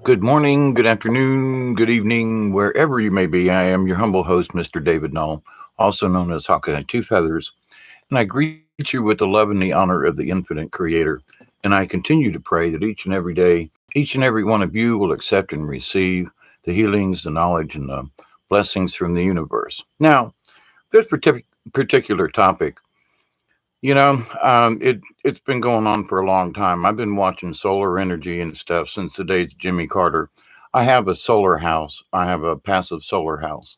Good morning, good afternoon, good evening, wherever you may be. I am your humble host, Mr. David Null, also known as Hawkeye Two Feathers, and I greet you with the love and the honor of the infinite creator. And I continue to pray that each and every day, each and every one of you will accept and receive the healings, the knowledge, and the blessings from the universe. Now, this particular topic, it's been going on for a long time. I've been watching solar energy and stuff since the days of Jimmy Carter. I have a solar house. I have a passive solar house.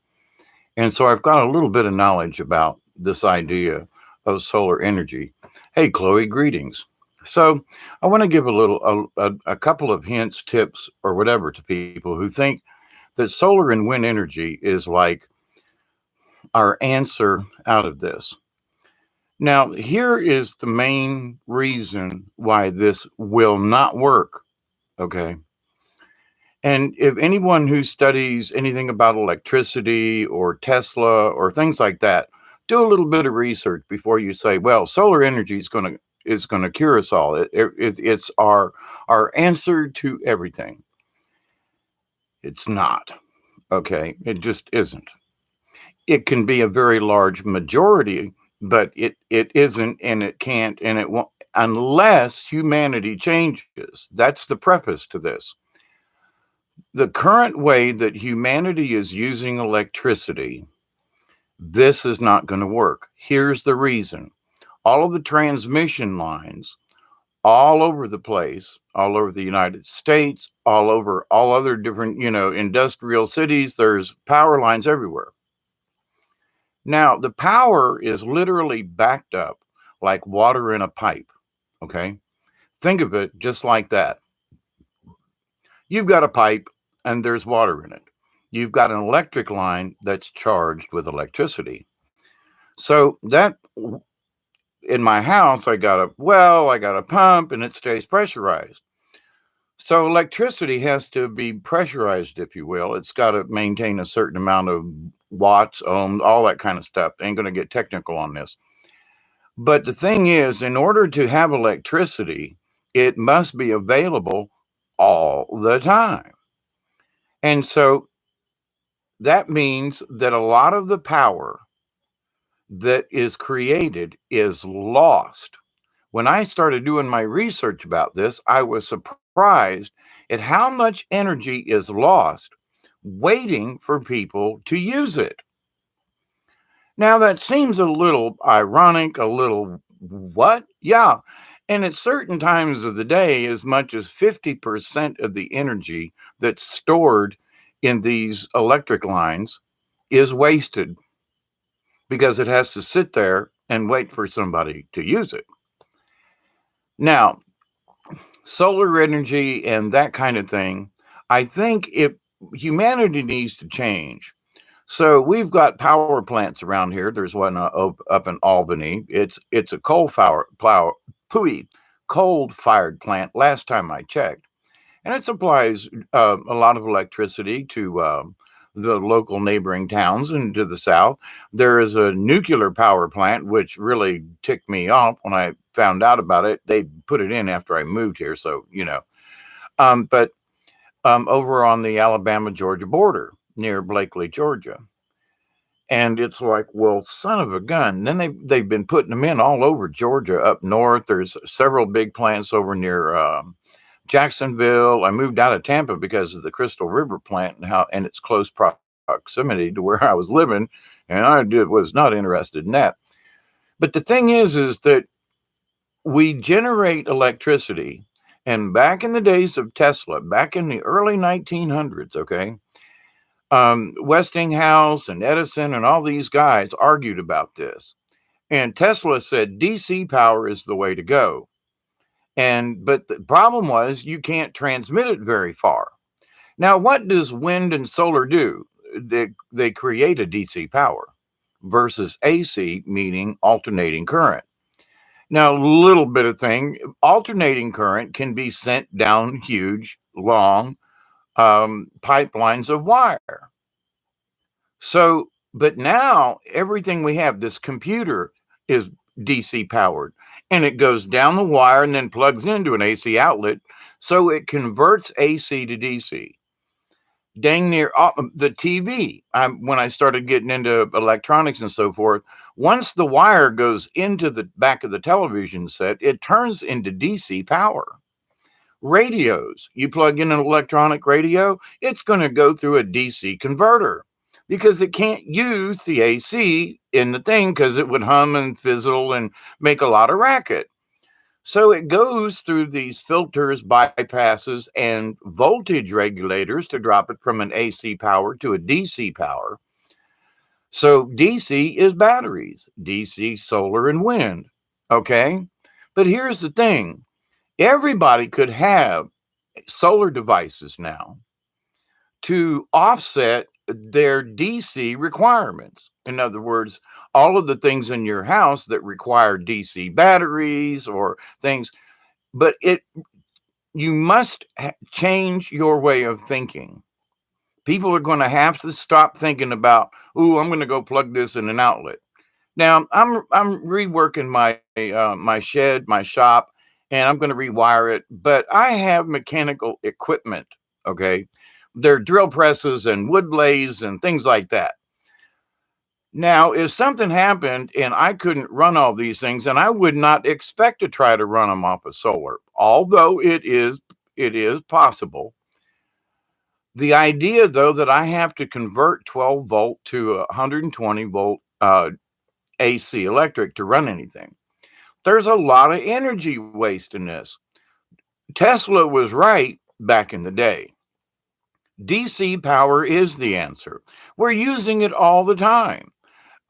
And so I've got a little bit of knowledge about this idea of solar energy. Hey, Chloe, greetings. So I want to give a couple of hints, tips, or whatever to people who think that solar and wind energy is like our answer out of this. Now, here is the main reason why this will not work. Okay. And if anyone who studies anything about electricity or Tesla or things like that, do a little bit of research before you say, "Well, solar energy is going to cure us all. It's our answer to everything." It's not. Okay, it just isn't. It can be a very large majority, but it isn't, and it can't, and it won't unless humanity changes. That's the preface to this. The current way that humanity is using electricity, this is not going to work. Here's the reason. All of the transmission lines all over the place, all over the United States, all over all other different, industrial cities, there's power lines everywhere. Now, the power is literally backed up like water in a pipe. Okay. Think of it just like that. You've got a pipe and there's water in it. You've got an electric line that's charged with electricity. So that in my house, I got a well, I got a pump and it stays pressurized. So electricity has to be pressurized, if you will. It's got to maintain a certain amount of watts, ohms, all that kind of stuff. Ain't going to get technical on this. But the thing is, in order to have electricity, it must be available all the time. And so that means that a lot of the power that is created is lost. When I started doing my research about this, I was surprised at how much energy is lost waiting for people to use it. Now, that seems a little ironic, a little what? Yeah. And at certain times of the day, as much as 50% of the energy that's stored in these electric lines is wasted because it has to sit there and wait for somebody to use it. Now, solar energy and that kind of thing, I think if humanity needs to change. So we've got power plants around here. There's one up in Albany. It's a coal-fired plant. Last time I checked, and it supplies a lot of electricity to the local neighboring towns and to the south. There is a nuclear power plant, which really ticked me off when I found out about it. They put it in after I moved here, so but over on the Alabama-Georgia border near Blakely, Georgia. And it's like, well, son of a gun. Then they've been putting them in all over Georgia, up north. There's several big plants over near Jacksonville. I moved out of Tampa because of the Crystal River plant and its close proximity to where I was living, and was not interested in that. But the thing is that we generate electricity, and back in the days of Tesla, back in the early 1900s, okay, Westinghouse and Edison and all these guys argued about this. And Tesla said DC power is the way to go. But the problem was you can't transmit it very far. Now, what does wind and solar do? They create a DC power versus AC, meaning alternating current. Now, a little bit of thing, alternating current can be sent down huge, long pipelines of wire. So, but now everything we have, this computer is DC powered, and it goes down the wire and then plugs into an AC outlet. So it converts AC to DC. Dang near the TV. When I started getting into electronics and so forth, once the wire goes into the back of the television set, it turns into DC power. Radios, you plug in an electronic radio, it's going to go through a DC converter because it can't use the AC in the thing because it would hum and fizzle and make a lot of racket. So it goes through these filters, bypasses, and voltage regulators to drop it from an AC power to a DC power. So DC is batteries, DC, solar, and wind. Okay. But here's the thing, everybody could have solar devices now to offset their DC requirements. In other words, all of the things in your house that require DC batteries or things, but you must change your way of thinking. People are going to have to stop thinking about, "Ooh, I'm going to go plug this in an outlet." Now, I'm reworking my shed, my shop, and I'm going to rewire it, but I have mechanical equipment, okay? They're drill presses and wood lathes and things like that. Now, if something happened and I couldn't run all these things, and I would not expect to try to run them off of solar, although it is possible. The idea, though, that I have to convert 12 volt to 120 volt AC electric to run anything, there's a lot of energy waste in this. Tesla was right back in the day. DC power is the answer. We're using it all the time.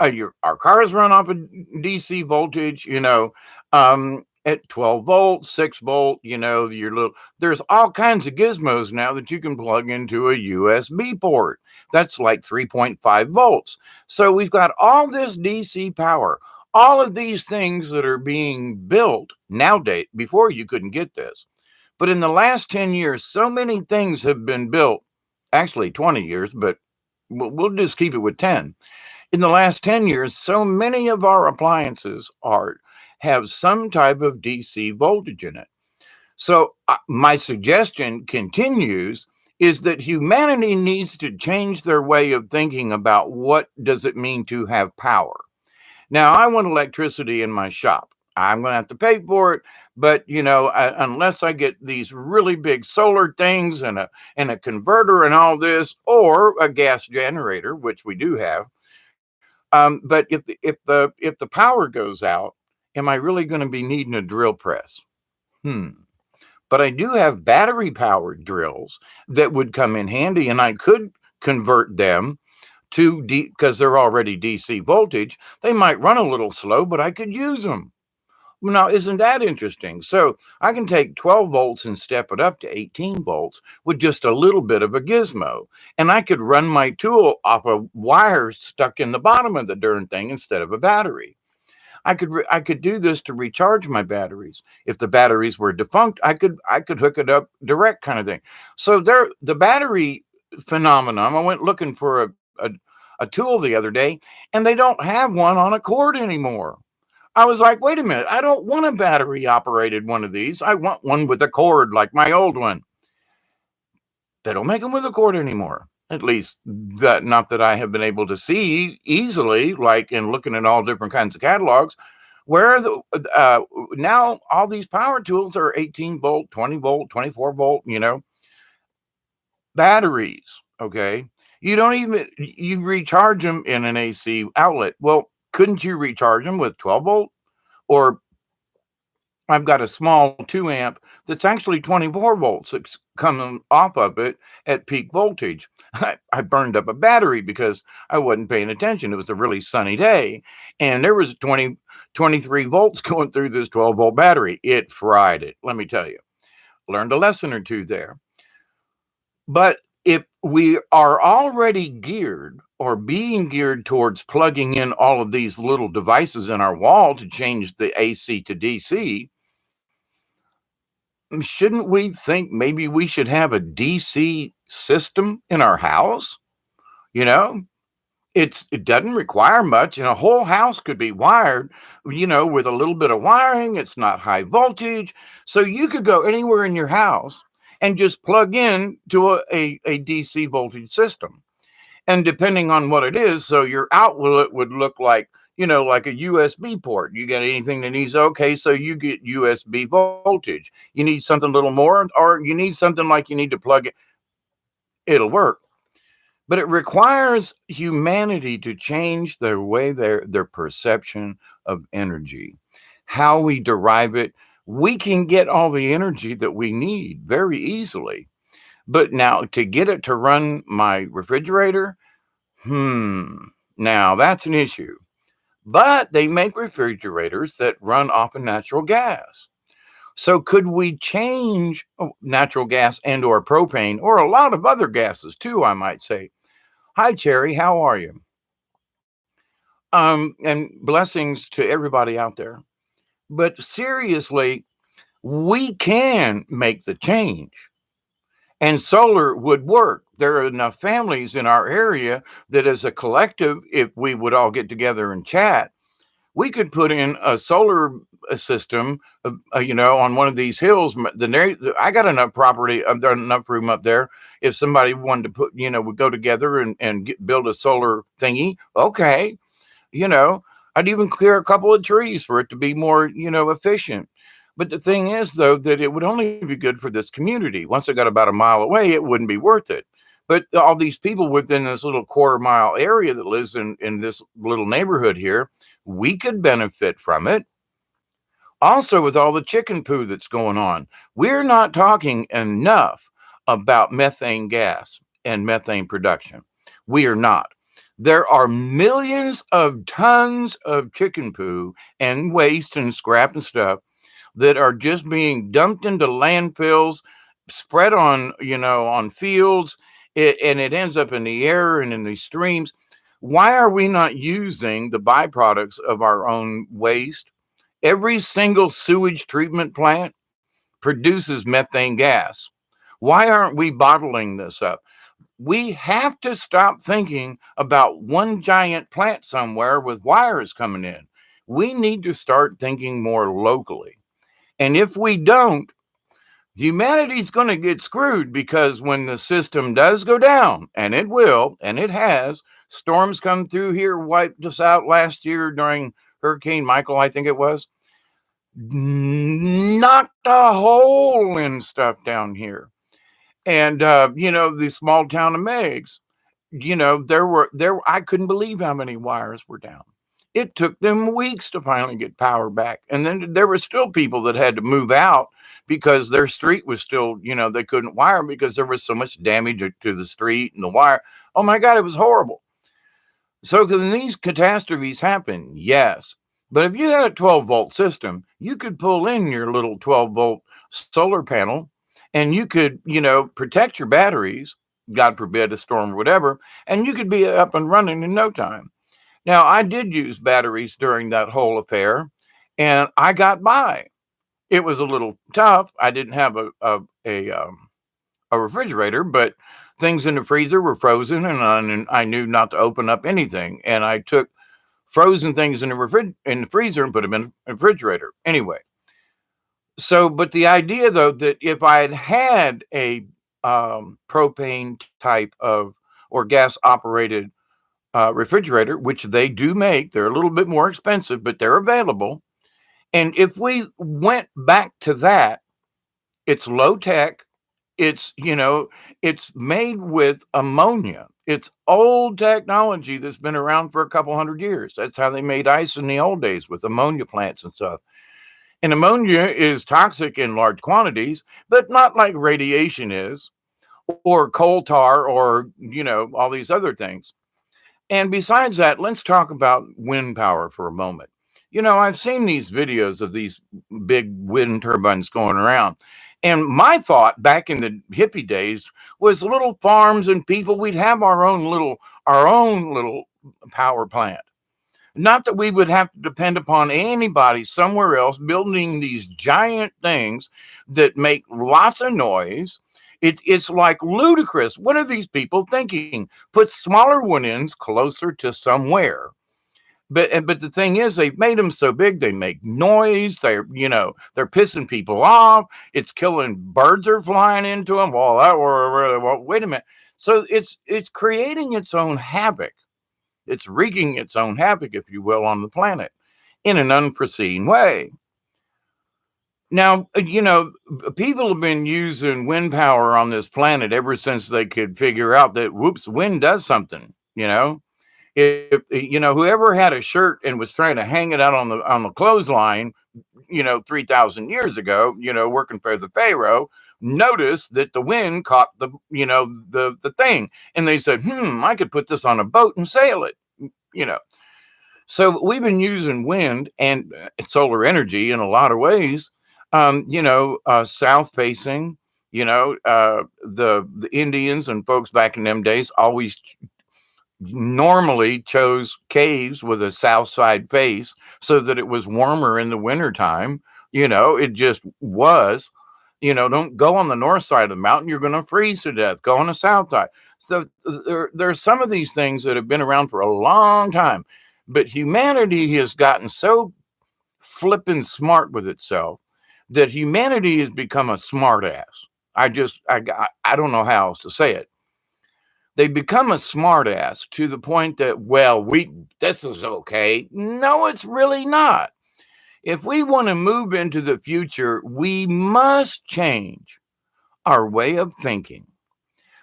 Our cars run off of DC voltage, at 12 volts, 6 volt, there's all kinds of gizmos now that you can plug into a USB port. That's like 3.5 volts. So we've got all this DC power, all of these things that are being built nowadays. Before, you couldn't get this. But in the last 10 years, so many things have been built, actually 20 years, but we'll just keep it with 10. In the last 10 years, so many of our appliances have some type of DC voltage in it. So my suggestion continues is that humanity needs to change their way of thinking about what does it mean to have power. Now, I want electricity in my shop. I'm going to have to pay for it, but unless I get these really big solar things and a converter and all this, or a gas generator, which we do have. But if the power goes out, am I really going to be needing a drill press? But I do have battery powered drills that would come in handy, and I could convert them to because they're already DC voltage. They might run a little slow, but I could use them. Now, isn't that interesting? So I can take 12 volts and step it up to 18 volts with just a little bit of a gizmo. And I could run my tool off of wires stuck in the bottom of the darn thing instead of a battery. I could do this to recharge my batteries. If the batteries were defunct, I could hook it up direct, kind of thing. So the battery phenomenon, I went looking for a tool the other day, and they don't have one on a cord anymore. I was like, wait a minute, I don't want a battery operated one of these. I want one with a cord like my old one. They don't make them with a cord anymore. At least not that I have been able to see easily, like in looking at all different kinds of catalogs, where now all these power tools are 18 volt, 20 volt, 24 volt, batteries. Okay. You recharge them in an AC outlet. Well, couldn't you recharge them with 12 volt? Or I've got a small 2 amp that's actually 24 volts that's coming off of it at peak voltage. I burned up a battery because I wasn't paying attention. It was a really sunny day, and there was 23 volts going through this 12 volt battery. It fried it, let me tell you. Learned a lesson or two there. But if we are already geared or being geared towards plugging in all of these little devices in our wall to change the AC to DC, shouldn't we think maybe we should have a DC system in our house? It doesn't require much, and a whole house could be wired, with a little bit of wiring. It's not high voltage, so you could go anywhere in your house and just plug in to a DC voltage system. And depending on what it is, so your outlet would look like, like a USB port. You get anything that needs, okay, so you get USB voltage. You need something a little more, or you need something like you need to plug it, it'll work. But it requires humanity to change their way, their perception of energy, how we derive it. We can get all the energy that we need very easily. But now to get it to run my refrigerator, now that's an issue. But they make refrigerators that run off of natural gas. So could we change natural gas and or propane, or a lot of other gases too, I might say? Hi, Cherry. How are you? And blessings to everybody out there. But seriously, we can make the change, and solar would work. There are enough families in our area that as a collective, if we would all get together and chat, we could put in a solar system, on one of these hills. I got enough property, there's enough room up there. If somebody wanted to put, would go together and build a solar thingy, okay, I'd even clear a couple of trees for it to be more, efficient. But the thing is, though, that it would only be good for this community. Once it got about a mile away, it wouldn't be worth it. But all these people within this little quarter-mile area that lives in this little neighborhood here, we could benefit from it. Also, with all the chicken poo that's going on, we're not talking enough about methane gas and methane production. We are not. There are millions of tons of chicken poo and waste and scrap and stuff that are just being dumped into landfills, spread on, on fields, and it ends up in the air and in these streams. Why are we not using the byproducts of our own waste? Every single sewage treatment plant produces methane gas. Why aren't we bottling this up? We have to stop thinking about one giant plant somewhere with wires coming in. We need to start thinking more locally. And if we don't, humanity's going to get screwed, because when the system does go down, and it will, and it has, storms come through here, wiped us out last year during Hurricane Michael, I think it was, knocked a hole in stuff down here. And, the small town of Meigs, I couldn't believe how many wires were down. It took them weeks to finally get power back. And then there were still people that had to move out because their street was still, they couldn't wire because there was so much damage to the street and the wire. Oh my God, it was horrible. So can these catastrophes happen? Yes. But if you had a 12-volt system, you could pull in your little 12-volt solar panel, and you could, protect your batteries, God forbid a storm or whatever, and you could be up and running in no time. Now, I did use batteries during that whole affair, and I got by. It was a little tough. I didn't have a refrigerator, but things in the freezer were frozen, and I knew not to open up anything. And I took frozen things in the freezer and put them in the refrigerator. Anyway, so, but the idea, though, that if I had a propane type of or gas operated refrigerator, which they do make, they're a little bit more expensive, but they're available. And if we went back to that, it's low tech. It's, it's made with ammonia. It's old technology that's been around for a couple hundred years. That's how they made ice in the old days, with ammonia plants and stuff. And ammonia is toxic in large quantities, but not like radiation is, or coal tar, or, all these other things. And besides that, let's talk about wind power for a moment. I've seen these videos of these big wind turbines going around. And my thought back in the hippie days was little farms and people, we'd have our own little power plant. Not that we would have to depend upon anybody somewhere else building these giant things that make lots of noise. It's like ludicrous. What are these people thinking? Put smaller ones closer to somewhere. But the thing is, they've made them so big they make noise. They're pissing people off. It's killing birds are flying into them. Well, wait a minute. So it's creating its own havoc. It's wreaking its own havoc, if you will, on the planet in an unforeseen way. Now, people have been using wind power on this planet ever since they could figure out that, whoops, wind does something, If whoever had a shirt and was trying to hang it out on the clothesline, 3,000 years ago, working for the Pharaoh, noticed that the wind caught the thing, and they said, I could put this on a boat and sail it, So we've been using wind and solar energy in a lot of ways. South facing, the Indians and folks back in them days always normally chose caves with a south side face so that it was warmer in the wintertime. It just was. Don't go on the north side of the mountain, you're going to freeze to death. Go on the south side. So there are some of these things that have been around for a long time, but humanity has gotten so flippin' smart with itself that humanity has become a smart ass. I don't know how else to say it. They become a smart ass to the point that, this is okay. No, it's really not. If we want to move into the future, we must change our way of thinking.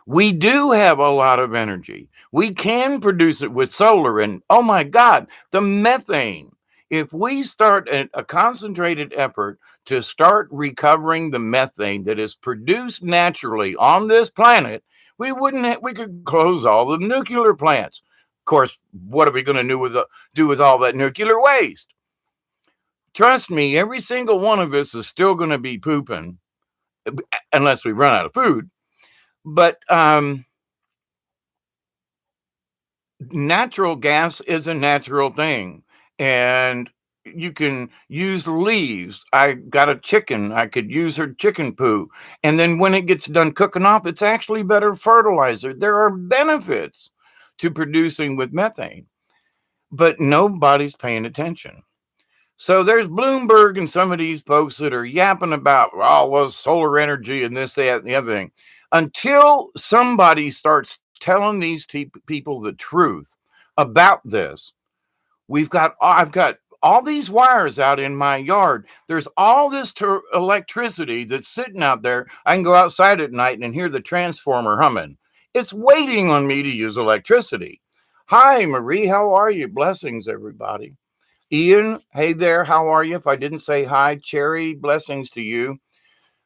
We do have a lot of energy. We can produce it with solar, and oh my God, the methane. If we start a concentrated effort to start recovering the methane that is produced naturally on this planet, we could close all the nuclear plants. Of course, what are we going to do with all that nuclear waste? Trust me, every single one of us is still going to be pooping unless we run out of food. But natural gas is a natural thing, and you can use leaves. I got a chicken. I could use her chicken poo. And then when it gets done cooking off, it's actually better fertilizer. There are benefits to producing with methane, but nobody's paying attention. So there's Bloomberg and some of these folks that are yapping about, solar energy and this, that, and the other thing. Until somebody starts telling these people the truth about this, I've got all these wires out in my yard. There's all this electricity that's sitting out there. I can go outside at night and hear the transformer humming. It's waiting on me to use electricity. Hi, Marie. How are you? Blessings, everybody. Ian, hey there. How are you? If I didn't say hi, Cherry, blessings to you.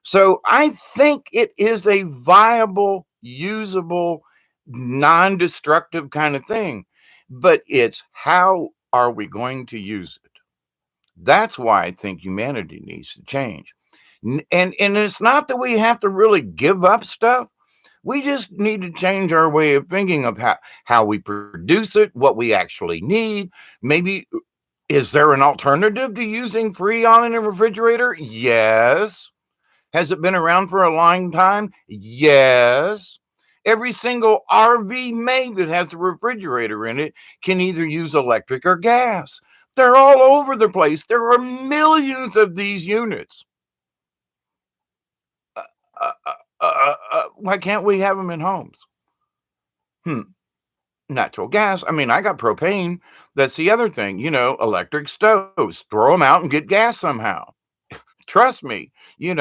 So I think it is a viable, usable, non-destructive kind of thing, but it's how are we going to use it? That's why I think humanity needs to change. And it's not that we have to really give up stuff. We just need to change our way of thinking of how we produce it, what we actually need. Maybe, is there an alternative to using Freon in a refrigerator? Yes. Has it been around for a long time? Yes. Every single RV made that has a refrigerator in it can either use electric or gas. They're all over the place. There are millions of these units. Why can't we have them in homes? Natural gas. I mean, I got propane. That's the other thing. Electric stoves. Throw them out and get gas somehow. Trust me. When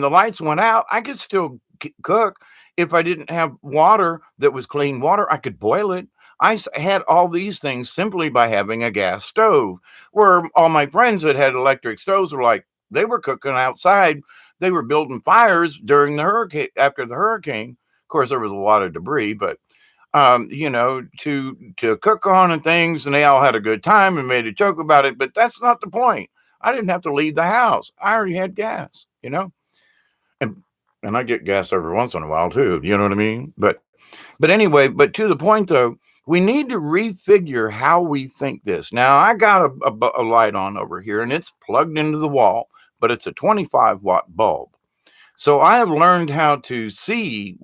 the lights went out, I could still cook. If I didn't have water that was clean water, I could boil it. I had all these things simply by having a gas stove, where all my friends that had electric stoves were like, they were cooking outside. They were building fires during the hurricane, after the hurricane. Of course, there was a lot of debris, but, to cook on and things, and they all had a good time and made a joke about it. But that's not the point. I didn't have to leave the house. I already had gas, and I get gas every once in a while too. You know what I mean? But anyway, but to the point though, we need to refigure how we think this. Now I got a light on over here and it's plugged into the wall, but it's a 25 watt bulb. So I have learned how to see.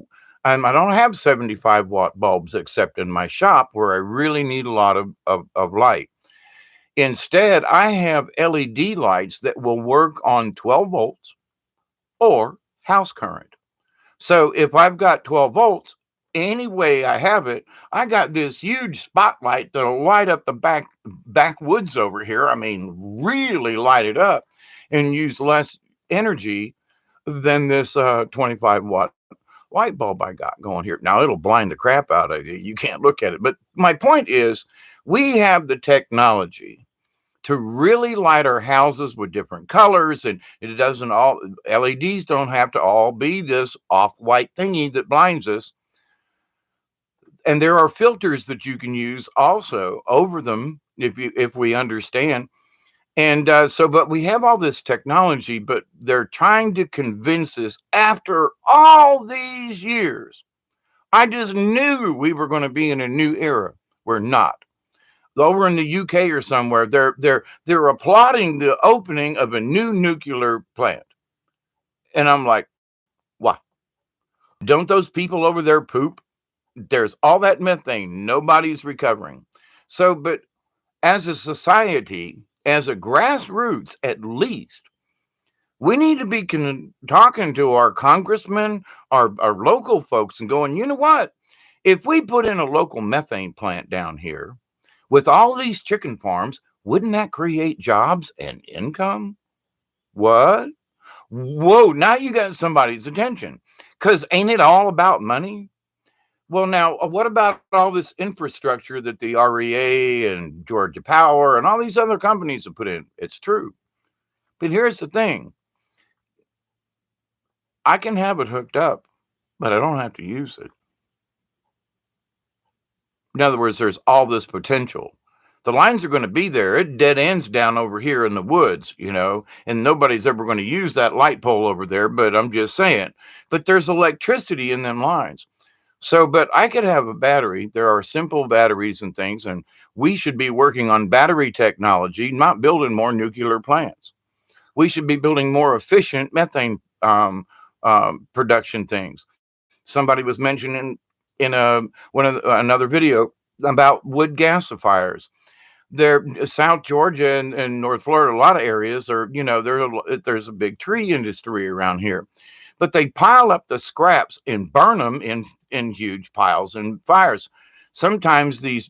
I don't have 75-watt bulbs except in my shop where I really need a lot of light. Instead, I have LED lights that will work on 12 volts or house current. So if I've got 12 volts, any way I have it, I got this huge spotlight that'll light up the backwoods over here. I mean, really light it up and use less energy than this 25-watt light bulb I got going here. Now it'll blind the crap out of you. You can't look at it. But my point is, we have the technology to really light our houses with different colors, and it doesn't all LEDs don't have to all be this off-white thingy that blinds us. And there are filters that you can use also over them if we understand. And but we have all this technology, but they're trying to convince us after all these years. I just knew we were going to be in a new era. We're not. Over in the UK or somewhere, they're applauding the opening of a new nuclear plant. And I'm like, why? Don't those people over there poop? There's all that methane. Nobody's recovering. So, but as a society, as a grassroots, at least, we need to be talking to our congressmen, our local folks, and going, you know what? If we put in a local methane plant down here with all these chicken farms, wouldn't that create jobs and income? What? Whoa, now you got somebody's attention. Because ain't it all about money? Well, now, what about all this infrastructure that the REA and Georgia Power and all these other companies have put in? It's true. But here's the thing. I can have it hooked up, but I don't have to use it. In other words, there's all this potential. The lines are going to be there. It dead ends down over here in the woods, and nobody's ever going to use that light pole over there, but I'm just saying. But there's electricity in them lines. So, but I could have a battery. There are simple batteries and things, and we should be working on battery technology, not building more nuclear plants. We should be building more efficient methane production things. Somebody was mentioning in another video about wood gasifiers. There, South Georgia and North Florida, a lot of areas are, there's a big tree industry around here, but they pile up the scraps and burn them in huge piles and fires. Sometimes these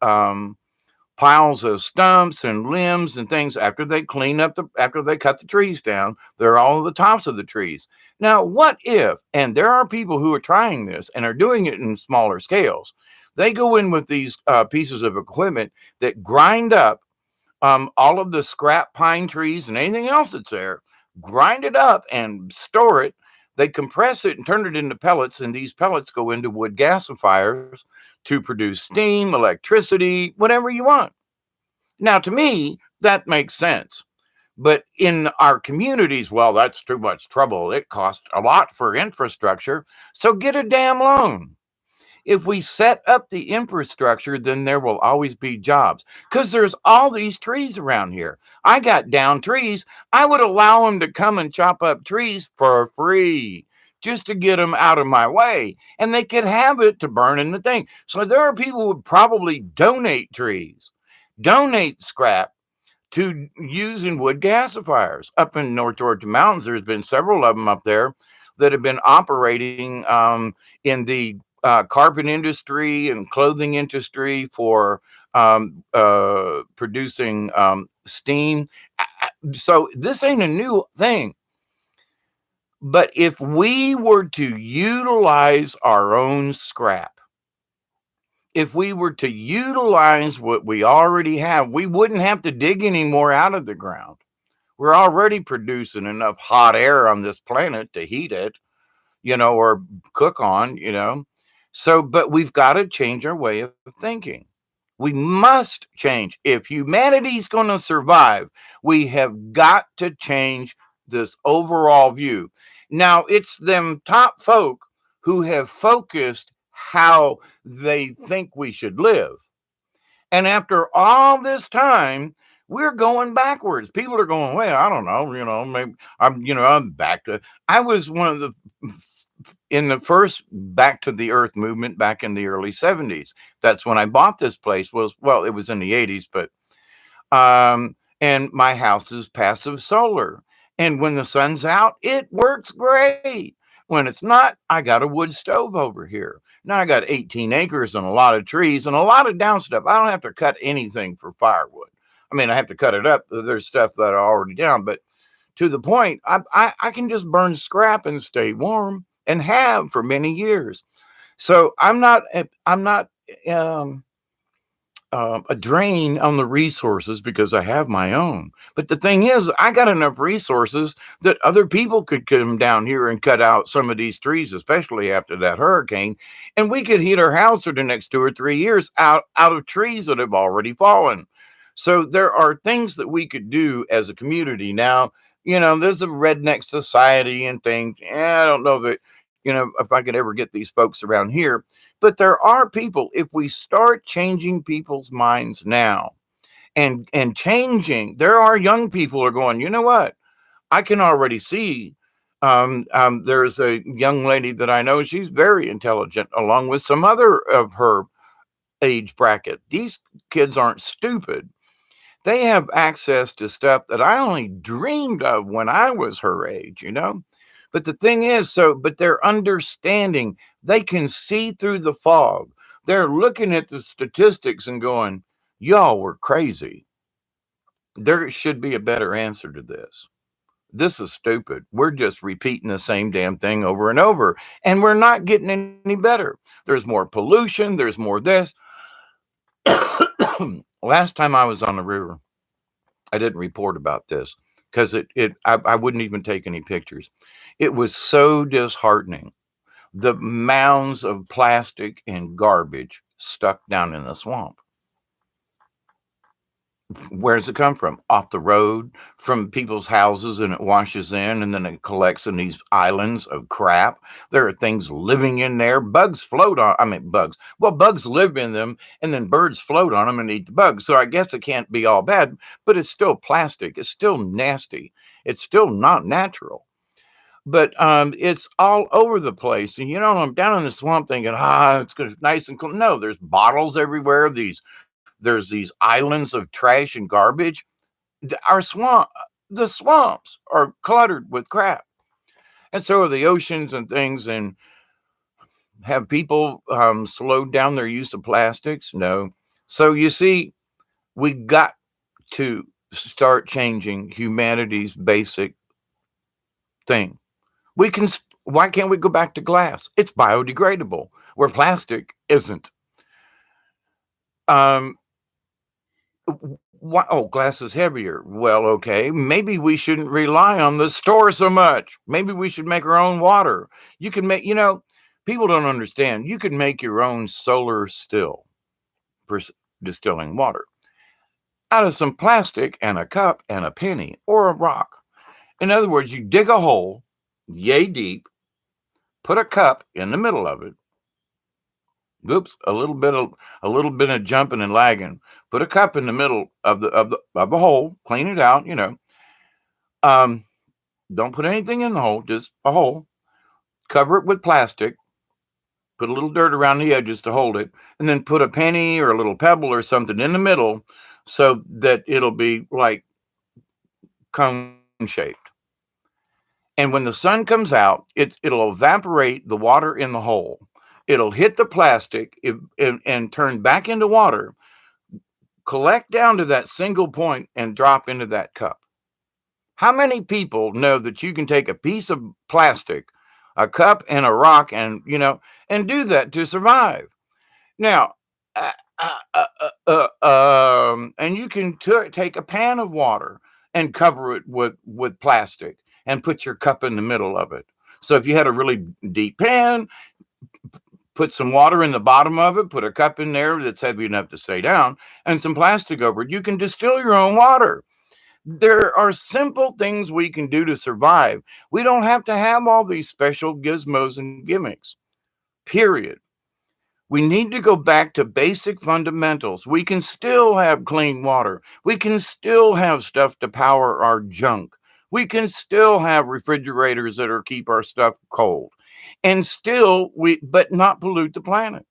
piles of stumps and limbs and things, after they cut the trees down, they're all at the tops of the trees. Now, what if, and there are people who are trying this and are doing it in smaller scales, they go in with these pieces of equipment that grind up all of the scrap pine trees and anything else that's there, grind it up and store it. They compress it and turn it into pellets, and these pellets go into wood gasifiers to produce steam, electricity, whatever you want. Now, to me, that makes sense. But in our communities, well, that's too much trouble. It costs a lot for infrastructure, so get a damn loan. If we set up the infrastructure, then there will always be jobs, because there's all these trees around here. I got down trees. I would allow them to come and chop up trees for free just to get them out of my way, and they could have it to burn in the thing. So there are people who would probably donate trees, donate scrap to use in wood gasifiers. Up in North Georgia mountains, there's been several of them up there that have been operating in the carpet industry and clothing industry for producing steam. So this ain't a new thing. But if we were to utilize our own scrap, if we were to utilize what we already have, we wouldn't have to dig any more out of the ground. We're already producing enough hot air on this planet to heat it, or cook on, So, but we've got to change our way of thinking. We must change. If humanity's going to survive, we have got to change this overall view. Now, it's them top folk who have focused how they think we should live. And after all this time, We're going backwards. People are going, well, I don't know, maybe I'm back to. I was one of the in the first back to the earth movement back in the early 70s. That's when I bought this place. It was in the 80s, but and my house is passive solar. And when the sun's out, it works great. When it's not, I got a wood stove over here. Now I got 18 acres and a lot of trees and a lot of down stuff. I don't have to cut anything for firewood. I mean, I have to cut it up. There's stuff that are already down, but to the point, I can just burn scrap and stay warm and have for many years. So I'm not um, a drain on the resources because I have my own. But the thing is, I got enough resources that other people could come down here and cut out some of these trees, especially after that hurricane, and we could heat our house for the next 2 or 3 years out of trees that have already fallen. So there are things that we could do as a community. Now, there's a redneck society and things. I don't know that, if I could ever get these folks around here, but there are people, if we start changing people's minds now and changing, there are young people who are going, you know what? I can already see. There's a young lady that I know. She's very intelligent, along with some other of her age bracket. These kids aren't stupid. They have access to stuff that I only dreamed of when I was her age. But the thing is, but they're understanding. They can see through the fog. They're looking at the statistics and going, y'all were crazy. There should be a better answer to this. This is stupid. We're just repeating the same damn thing over and over, and we're not getting any better. There's more pollution. There's more this. Last time I was on the river, I didn't report about this because I wouldn't even take any pictures. It was so disheartening. The mounds of plastic and garbage stuck down in the swamp. Where does it come from? Off the road, from people's houses, and it washes in, and then it collects in these islands of crap. There are things living in there. Bugs float on. I mean, bugs. Well, bugs live in them, and then birds float on them and eat the bugs. So I guess it can't be all bad, but it's still plastic. It's still nasty. It's still not natural. But it's all over the place. And I'm down in the swamp thinking, it's good, nice and cool. No, there's bottles everywhere. There's these islands of trash and garbage. The swamps are cluttered with crap. And so are the oceans and things. And have people slowed down their use of plastics? No. So you see, we got to start changing humanity's basic thing. Why can't we go back to glass? It's biodegradable, where plastic isn't. Glass is heavier. Well, okay, maybe we shouldn't rely on the store so much. Maybe we should make our own water. You can make, people don't understand. You can make your own solar still for distilling water out of some plastic and a cup and a penny or a rock. In other words, you dig a hole yay deep, put a cup in the middle of it. Oops, a little bit of jumping and lagging. Put a cup in the middle of the hole, clean it out, don't put anything in the hole, just a hole. Cover it with plastic. Put a little dirt around the edges to hold it, and then put a penny or a little pebble or something in the middle so that it'll be like cone shaped. And when the sun comes out, it'll evaporate the water in the hole. It'll hit the plastic and turn back into water, collect down to that single point, and drop into that cup. How many people know that you can take a piece of plastic, a cup, and a rock, and do that to survive? Now, and you can take a pan of water and cover it with plastic and put your cup in the middle of it. So if you had a really deep pan, put some water in the bottom of it, put a cup in there that's heavy enough to stay down, and some plastic over it. You can distill your own water. There are simple things we can do to survive. We don't have to have all these special gizmos and gimmicks, period. We need to go back to basic fundamentals. We can still have clean water. We can still have stuff to power our junk. We can still have refrigerators that'll keep our stuff cold. And still but not pollute the planet.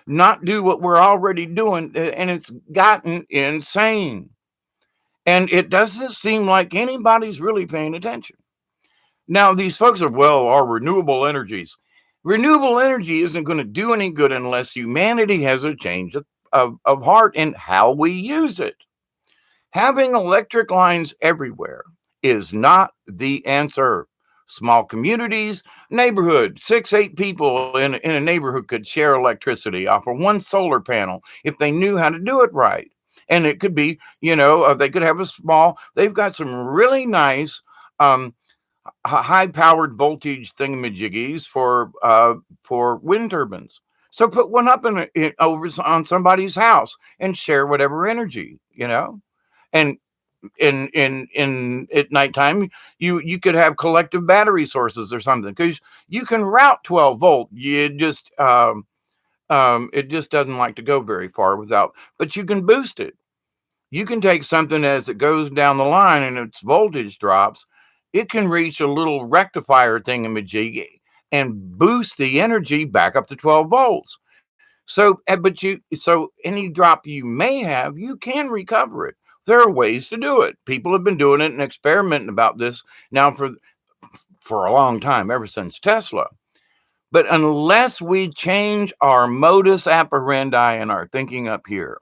Not do what we're already doing, and it's gotten insane. And it doesn't seem like anybody's really paying attention. Now, these folks are, well, our renewable energies. Renewable energy isn't going to do any good unless humanity has a change of heart in how we use it. Having electric lines everywhere is not the answer. Small communities, neighborhood, 6, 8 people in a neighborhood could share electricity off of one solar panel if they knew how to do it right. And it could be, they could have they've got some really nice high-powered voltage thingamajiggies for wind turbines. So put one up over on somebody's house and share whatever energy, and in at nighttime you could have collective battery sources or something, because you can route 12 volt. It just doesn't like to go very far without, but you can boost it. You can take something as it goes down the line and its voltage drops, it can reach a little rectifier thingamajig and boost the energy back up to 12 volts. So any drop you may have, you can recover it. There are ways to do it. People have been doing it and experimenting about this now for a long time, ever since Tesla. But unless we change our modus operandi and our thinking up here,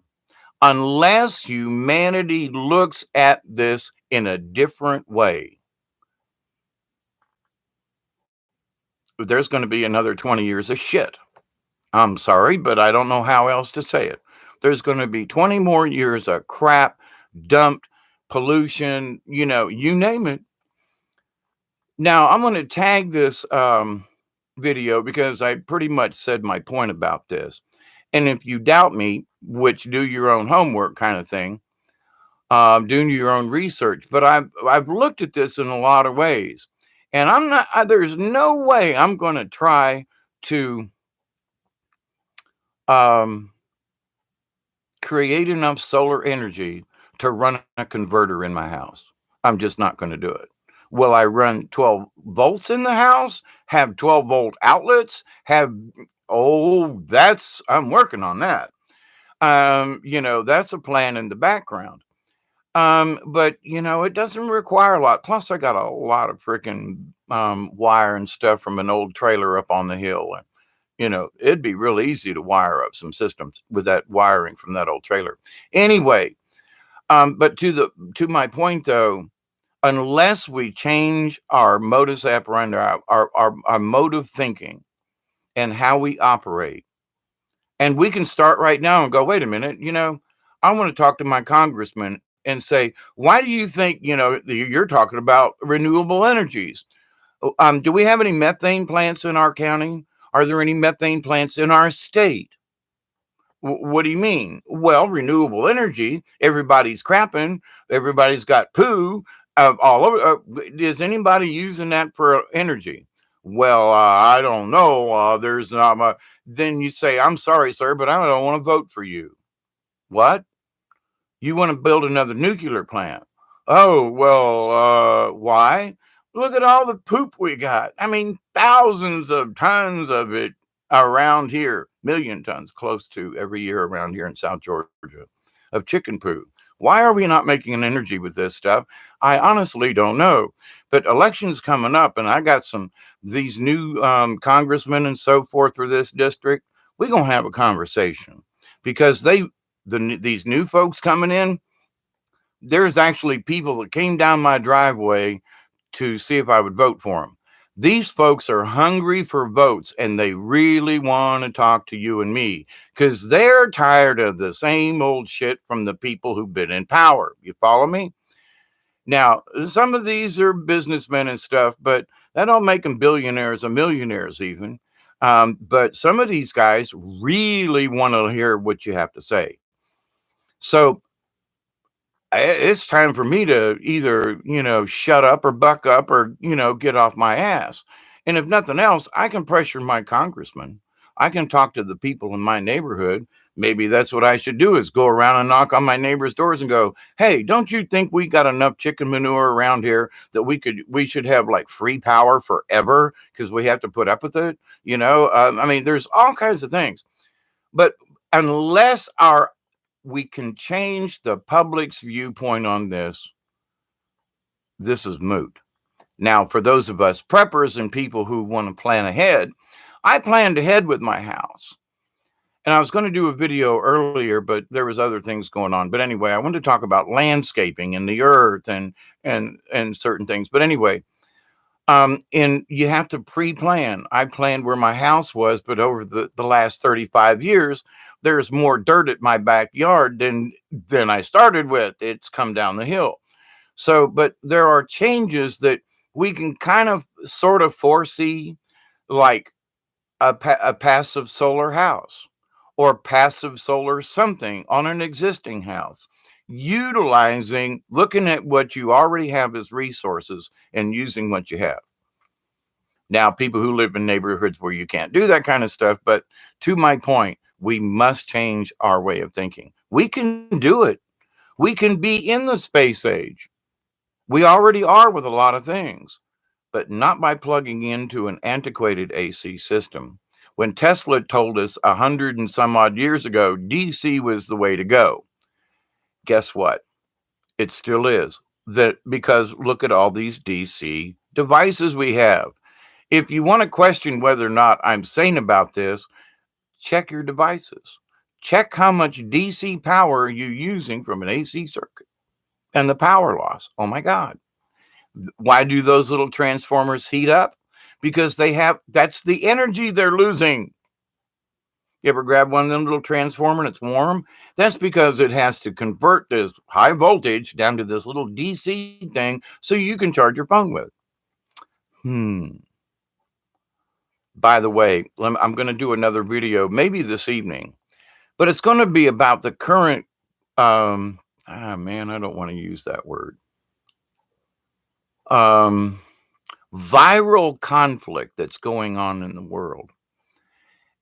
unless humanity looks at this in a different way, there's going to be another 20 years of shit. I'm sorry, but I don't know how else to say it. There's going to be 20 more years of crap, dumped, pollution, you name it. Now, I'm going to tag this video because I pretty much said my point about this. And if you doubt me, which do your own homework kind of thing, doing your own research. But I've looked at this in a lot of ways. And there's no way I'm going to try to create enough solar energy to run a converter in my house. I'm just not going to do it. Will I run 12 volts in the house? Have 12 volt outlets? I'm working on that. That's a plan in the background. But it doesn't require a lot. Plus I got a lot of freaking wire and stuff from an old trailer up on the hill. It'd be real easy to wire up some systems with that wiring from that old trailer. Anyway, but to my point though, unless we change our modus operandi, our mode of thinking and how we operate, and we can start right now and go, wait a minute, I want to talk to my congressman and say, why do you think, you're talking about renewable energies? Do we have any methane plants in our county? Are there any methane plants in our state? What do you mean? Well, renewable energy, everybody's crapping, everybody's got poo all over. Is anybody using that for energy? Well, I don't know. There's not. Then you say, I'm sorry, sir, but I don't want to vote for you. What? You want to build another nuclear plant? Oh, well, why? Look at all the poop we got. I mean, thousands of tons of it around here, million tons close to every year around here in South Georgia of chicken poo. Why are we not making an energy with this stuff? I honestly don't know. But elections coming up, and I got these new congressmen and so forth for this district. We're going to have a conversation because these new folks coming in, there's actually people that came down my driveway to see if I would vote for them. These folks are hungry for votes, and they really want to talk to you and me because they're tired of the same old shit from the people who've been in power. You follow me? Now, some of these are businessmen and stuff, but that don't make them billionaires or millionaires even. But some of these guys really want to hear what you have to say. So it's time for me to either, shut up or buck up or, get off my ass. And if nothing else, I can pressure my congressman. I can talk to the people in my neighborhood. Maybe that's what I should do, is go around and knock on my neighbors' doors and go, "Hey, don't you think we got enough chicken manure around here that we should have like free power forever because we have to put up with it?" I mean, there's all kinds of things. But unless we can change the public's viewpoint on this is moot. Now, for those of us preppers and people who want to plan ahead, I planned ahead with my house. And I was going to do a video earlier, but there was other things going on. But anyway, I wanted to talk about landscaping and the earth and certain things. But anyway, and you have to pre-plan. I planned where my house was, but over the last 35 years, there's more dirt at my backyard than I started with. It's come down the hill. So, but there are changes that we can kind of sort of foresee, like a passive solar house or passive solar something on an existing house, looking at what you already have as resources and using what you have. Now, people who live in neighborhoods where you can't do that kind of stuff, but to my point, we must change our way of thinking. We can do it. We can be in the space age. We already are with a lot of things, but not by plugging into an antiquated AC system. When Tesla told us 100 and some odd years ago, DC was the way to go. Guess what? It still is. Because look at all these DC devices we have. If you want to question whether or not I'm sane about this, check your devices. Check how much DC power you're using from an AC circuit and the power loss. Oh my God. Why do those little transformers heat up? Because that's the energy they're losing. You ever grab one of them little transformer and it's warm? That's because it has to convert this high voltage down to this little DC thing so you can charge your phone with. By the way, I'm going to do another video maybe this evening, but it's going to be about the current, I don't want to use that word. Viral conflict that's going on in the world.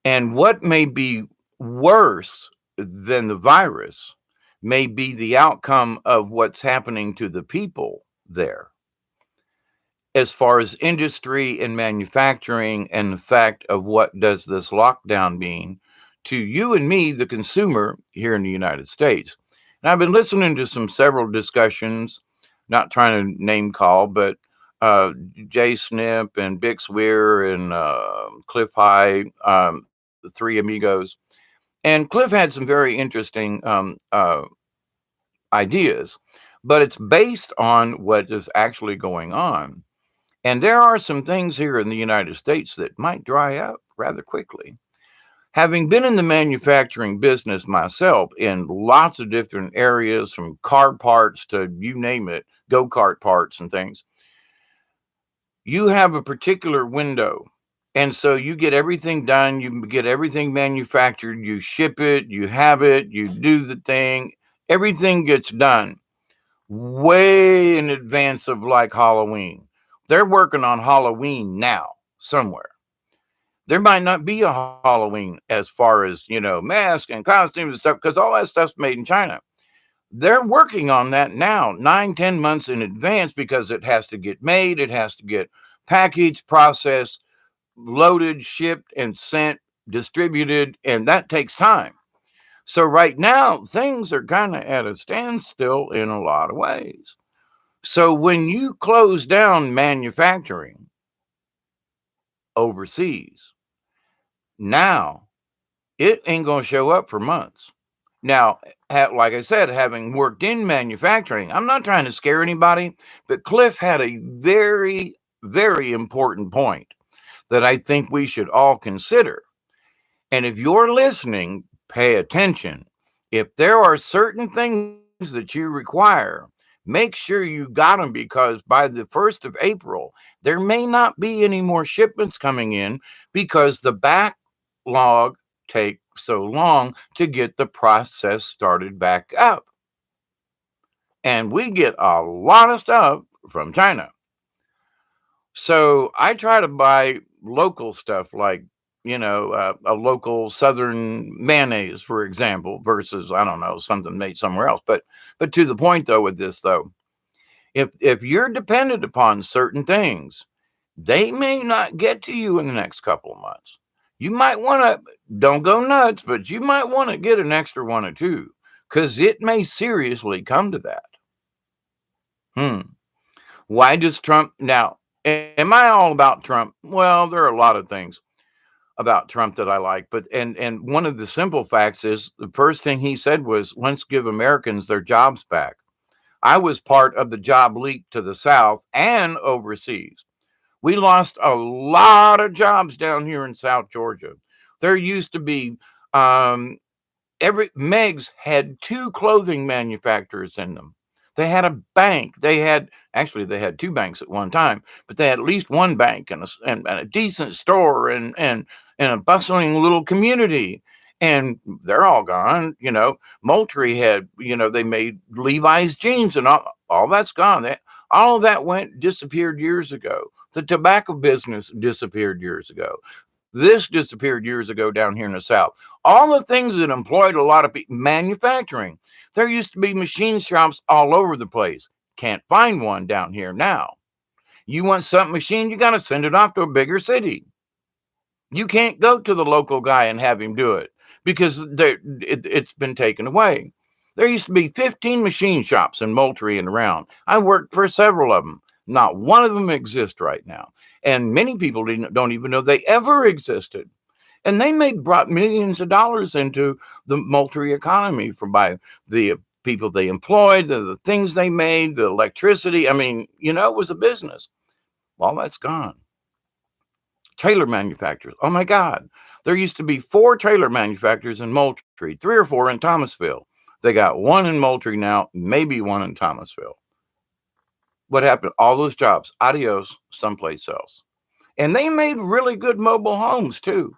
And what may be worse than the virus may be the outcome of what's happening to the people there, as far as industry and manufacturing, and the fact of what does this lockdown mean to you and me, the consumer here in the United States. And I've been listening to several discussions, not trying to name call, but Jay Snip and Bix Weir and Cliff High, the three amigos. And Cliff had some very interesting ideas, but it's based on what is actually going on. And there are some things here in the United States that might dry up rather quickly. Having been in the manufacturing business myself in lots of different areas, from car parts to you name it, go-kart parts and things, you have a particular window. And so you get everything done, you get everything manufactured, you ship it, you have it, you do the thing, everything gets done way in advance of like Halloween. They're working on Halloween now somewhere. There might not be a Halloween as far as, masks and costumes and stuff, because all that stuff's made in China. They're working on that now, 9-10 months in advance, because it has to get made, it has to get packaged, processed, loaded, shipped, and sent, distributed, and that takes time. So right now, things are kind of at a standstill in a lot of ways. So when you close down manufacturing overseas, now it ain't going to show up for months. Now, like I said, having worked in manufacturing, I'm not trying to scare anybody, but Cliff had a very, very important point that I think we should all consider. And if you're listening, pay attention. If there are certain things that you require, make sure you got them, because by the 1st of April, there may not be any more shipments coming in because the backlog takes so long to get the process started back up. And we get a lot of stuff from China. So I try to buy local stuff, like, a local Southern mayonnaise, for example, versus, I don't know, something made somewhere else. But to the point, though, with this, though, if you're dependent upon certain things, they may not get to you in the next couple of months. You might want to, don't go nuts, but you might want to get an extra one or two, because it may seriously come to that. Why does Trump now? Am I all about Trump? Well, there are a lot of things about Trump that I like, but and one of the simple facts is the first thing he said was, let's give Americans their jobs back. I was part of the job leak to the South and overseas. We lost a lot of jobs down here in South Georgia. There used to be Meg's had 2 clothing manufacturers in them. They had a bank. They had 2 banks at one time, but they had at least one bank and a decent store and a bustling little community. And they're all gone. Moultrie had, they made Levi's jeans, and all that's gone. All of that disappeared years ago. The tobacco business disappeared years ago. This disappeared years ago down here in the South. All the things that employed a lot of people, manufacturing. There used to be machine shops all over the place. Can't find one down here now. You want something machined, you got to send it off to a bigger city. You can't go to the local guy and have him do it, because it's been taken away. There used to be 15 machine shops in Moultrie and around. I worked for several of them. Not one of them exists right now. And many people don't even know they ever existed. And they brought millions of dollars into the Moultrie economy by the people they employed, the things they made, the electricity. I mean, it was a business. Well, that's gone. Trailer manufacturers. Oh my God. There used to be 4 trailer manufacturers in Moultrie, 3 or 4 in Thomasville. They got 1 in Moultrie now, maybe 1 in Thomasville. What happened? All those jobs, adios, someplace else. And they made really good mobile homes too.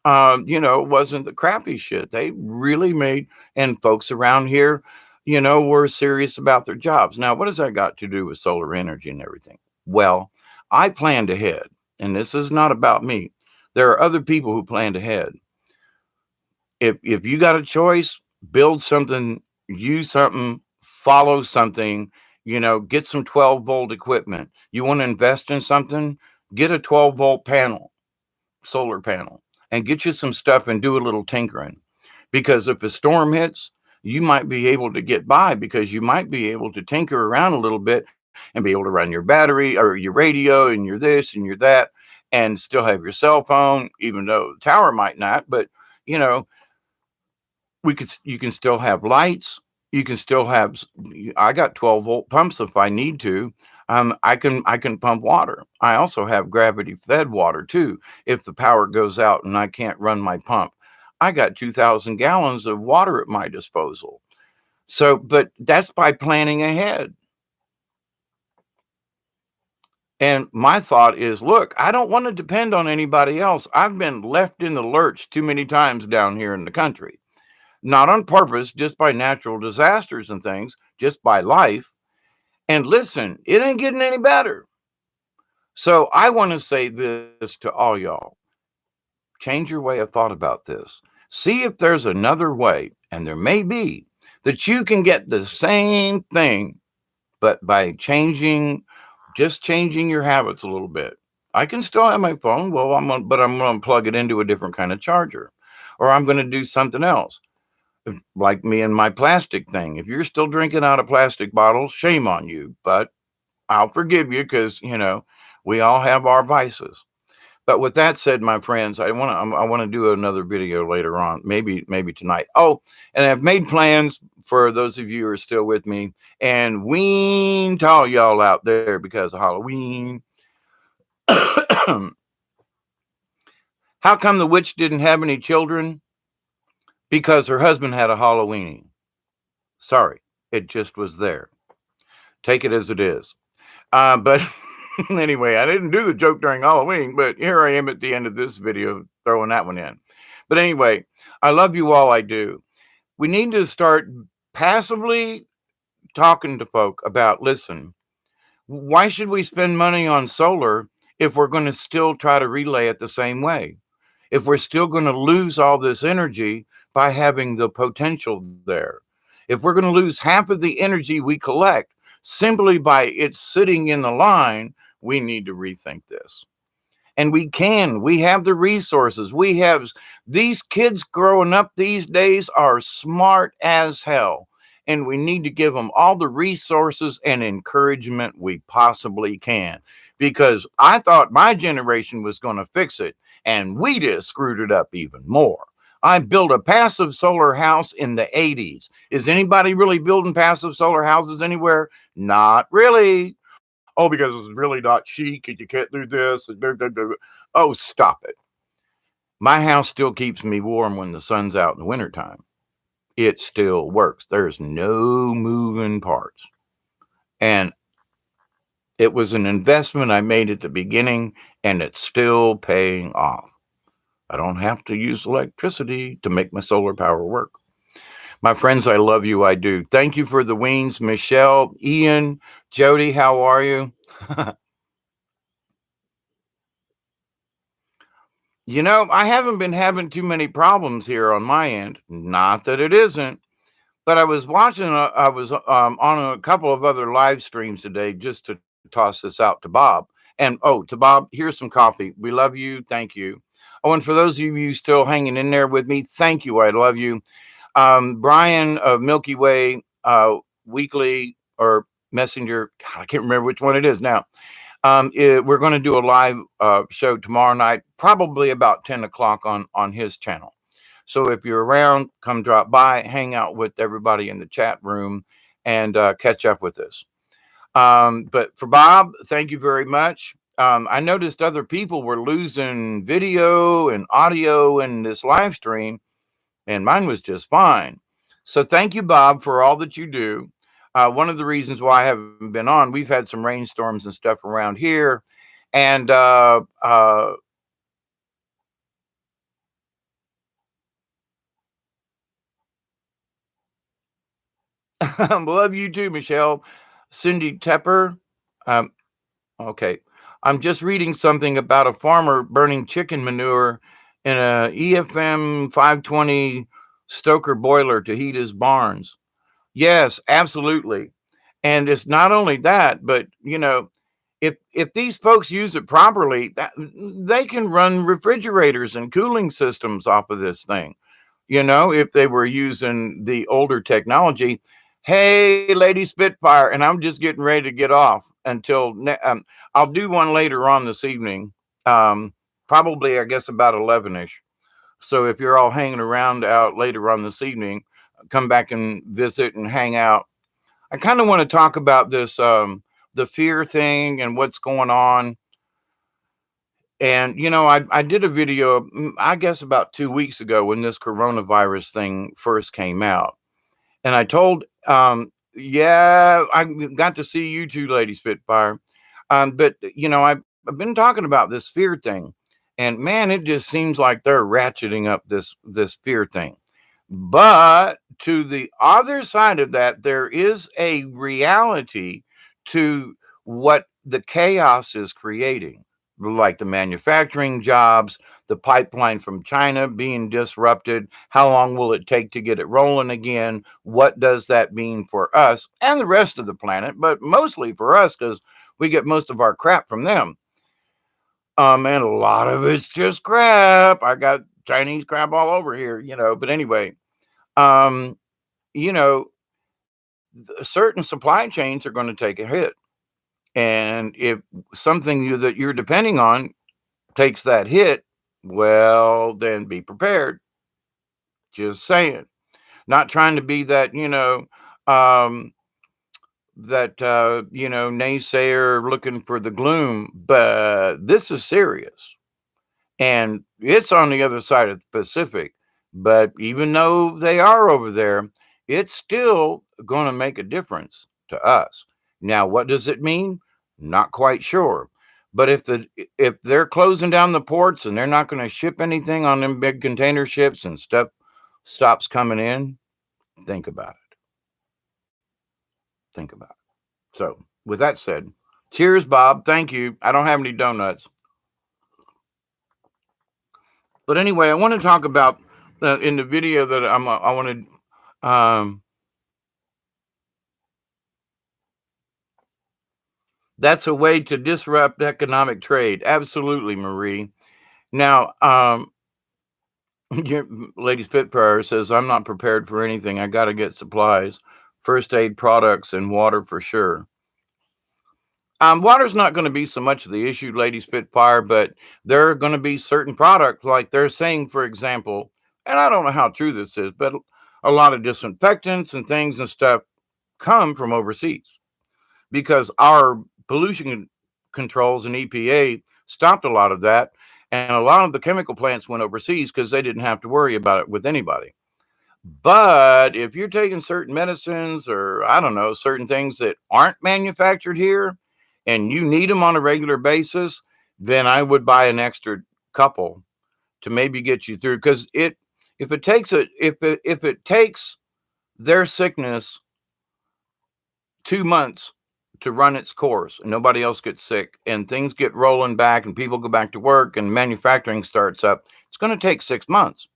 It wasn't the crappy shit. They really made, and folks around here, were serious about their jobs. Now, what has that got to do with solar energy and everything? Well, I planned ahead, and this is not about me. There are other people who planned ahead. If you got a choice, build something, use something, follow something, get some 12-volt equipment. You want to invest in something? Get a 12-volt panel, solar panel, and get you some stuff and do a little tinkering. Because if a storm hits, you might be able to get by, because you might be able to tinker around a little bit and be able to run your battery or your radio and your this and your that, and still have your cell phone, even though the tower might not. But, you can still have lights. You can still have, I got 12-volt pumps if I need to. I can pump water. I also have gravity fed water too. If the power goes out and I can't run my pump, I got 2,000 gallons of water at my disposal. So, but that's by planning ahead. And my thought is, look, I don't want to depend on anybody else. I've been left in the lurch too many times down here in the country. Not on purpose, just by natural disasters and things, just by life. And listen, it ain't getting any better. So I want to say this to all y'all. Change your way of thought about this. See if there's another way, and there may be, that you can get the same thing, but by changing your habits a little bit. I can still have my phone, but I'm going to plug it into a different kind of charger, or I'm going to do something else. Like me and my plastic thing. If you're still drinking out of plastic bottles, shame on you, but I'll forgive you, because, we all have our vices. But with that said, my friends, I want to do another video later on, maybe tonight. Oh, and I've made plans for those of you who are still with me, and ween to all y'all out there because of Halloween. How come the witch didn't have any children? Because her husband had a Halloween. Sorry, it just was there. Take it as it is. But anyway, I didn't do the joke during Halloween, but here I am at the end of this video throwing that one in. But anyway, I love you all, I do. We need to start passively talking to folk about, listen, why should we spend money on solar if we're going to still try to relay it the same way? if we're still going to lose all this energy by having the potential there? If we're going to lose half of the energy we collect simply by it sitting in the line, we need to rethink this. And we have the resources. We have these kids growing up these days are smart as hell. And we need to give them all the resources and encouragement we possibly can. Because I thought my generation was going to fix it, and we just screwed it up even more. I built a passive solar house in the 80s. Is anybody really building passive solar houses anywhere? Not really. Oh, because it's really not chic and you can't do this. Oh, stop it. My house still keeps me warm when the sun's out in the wintertime. It still works. There's no moving parts. And it was an investment I made at the beginning, and it's still paying off. I don't have to use electricity to make my solar power work. My friends, I love you. I do. Thank you for the wings. Michelle, Ian, Jody, how are you? You know, I haven't been having too many problems here on my end. Not that it isn't, but I was watching, I was on a couple of other live streams today just to toss this out to Bob. And oh, to Bob, here's some coffee. We love you. Thank you. Oh, and for those of you still hanging in there with me, thank you. I love you. Brian of Milky Way Weekly or Messenger, God, I can't remember which one it is now. We're going to do a live show tomorrow night, probably about 10 o'clock on his channel. So if you're around, come drop by, hang out with everybody in the chat room, and catch up with us. But for Bob, thank you very much. I noticed other people were losing video and audio in this live stream, and mine was just fine. So thank you, Bob, for all that you do. One of the reasons why I haven't been on, we've had some rainstorms and stuff around here, and love you too, Michelle. Cindy Tepper. Okay. I'm just reading something about a farmer burning chicken manure in a EFM 520 Stoker boiler to heat his barns. Yes, absolutely. And it's not only that, but you know, if these folks use it properly, they can run refrigerators and cooling systems off of this thing. You know, if they were using the older technology. Hey, Lady Spitfire, and I'm just getting ready to get off until I'll do one later on this evening. Probably, I guess, about 11ish. So if you're all hanging around out later on this evening, come back and visit and hang out. I kind of want to talk about this, the fear thing and what's going on. And, you know, I did a video, I guess about 2 weeks ago when this coronavirus thing first came out. And I told, yeah, I got to see you too, Lady Spitfire. But, you know, I've been talking about this fear thing. And man, it just seems like they're ratcheting up this fear thing. But to the other side of that, there is a reality to what the chaos is creating, like the manufacturing jobs, the pipeline from China being disrupted. How long will it take to get it rolling again? What does that mean for us and the rest of the planet? But mostly for us, because we get most of our crap from them. And a lot of it's just crap. I got Chinese crap all over here, you know. But anyway, um, you know, certain supply chains are going to take a hit. And if something that you're depending on takes that hit, well, then be prepared. Just saying. Not trying to be that, um, naysayer looking for the gloom, but this is serious. And it's on the other side of the Pacific. But even though they are over there, it's still going to make a difference to us. Now, what does it mean? Not quite sure. But if they're closing down the ports and they're not going to ship anything on them big container ships and stuff stops coming in, think about it. Think about it. So, with that said, cheers, Bob. Thank you. I don't have any donuts. But anyway, I want to talk about in the video that I want to. That's a way to disrupt economic trade. Absolutely, Marie. Now, Lady Spitfire says, I'm not prepared for anything. I got to get supplies, first aid products, and water for sure. Water's not going to be so much of the issue, Lady Spitfire, but there are going to be certain products, like they're saying, for example, and I don't know how true this is, but a lot of disinfectants and things and stuff come from overseas because our pollution controls and EPA stopped a lot of that. And a lot of the chemical plants went overseas because they didn't have to worry about it with anybody. But if you're taking certain medicines or, I don't know, certain things that aren't manufactured here and you need them on a regular basis, then I would buy an extra couple to maybe get you through. Because if it takes their sickness 2 months to run its course and nobody else gets sick and things get rolling back and people go back to work and manufacturing starts up, it's going to take 6 months.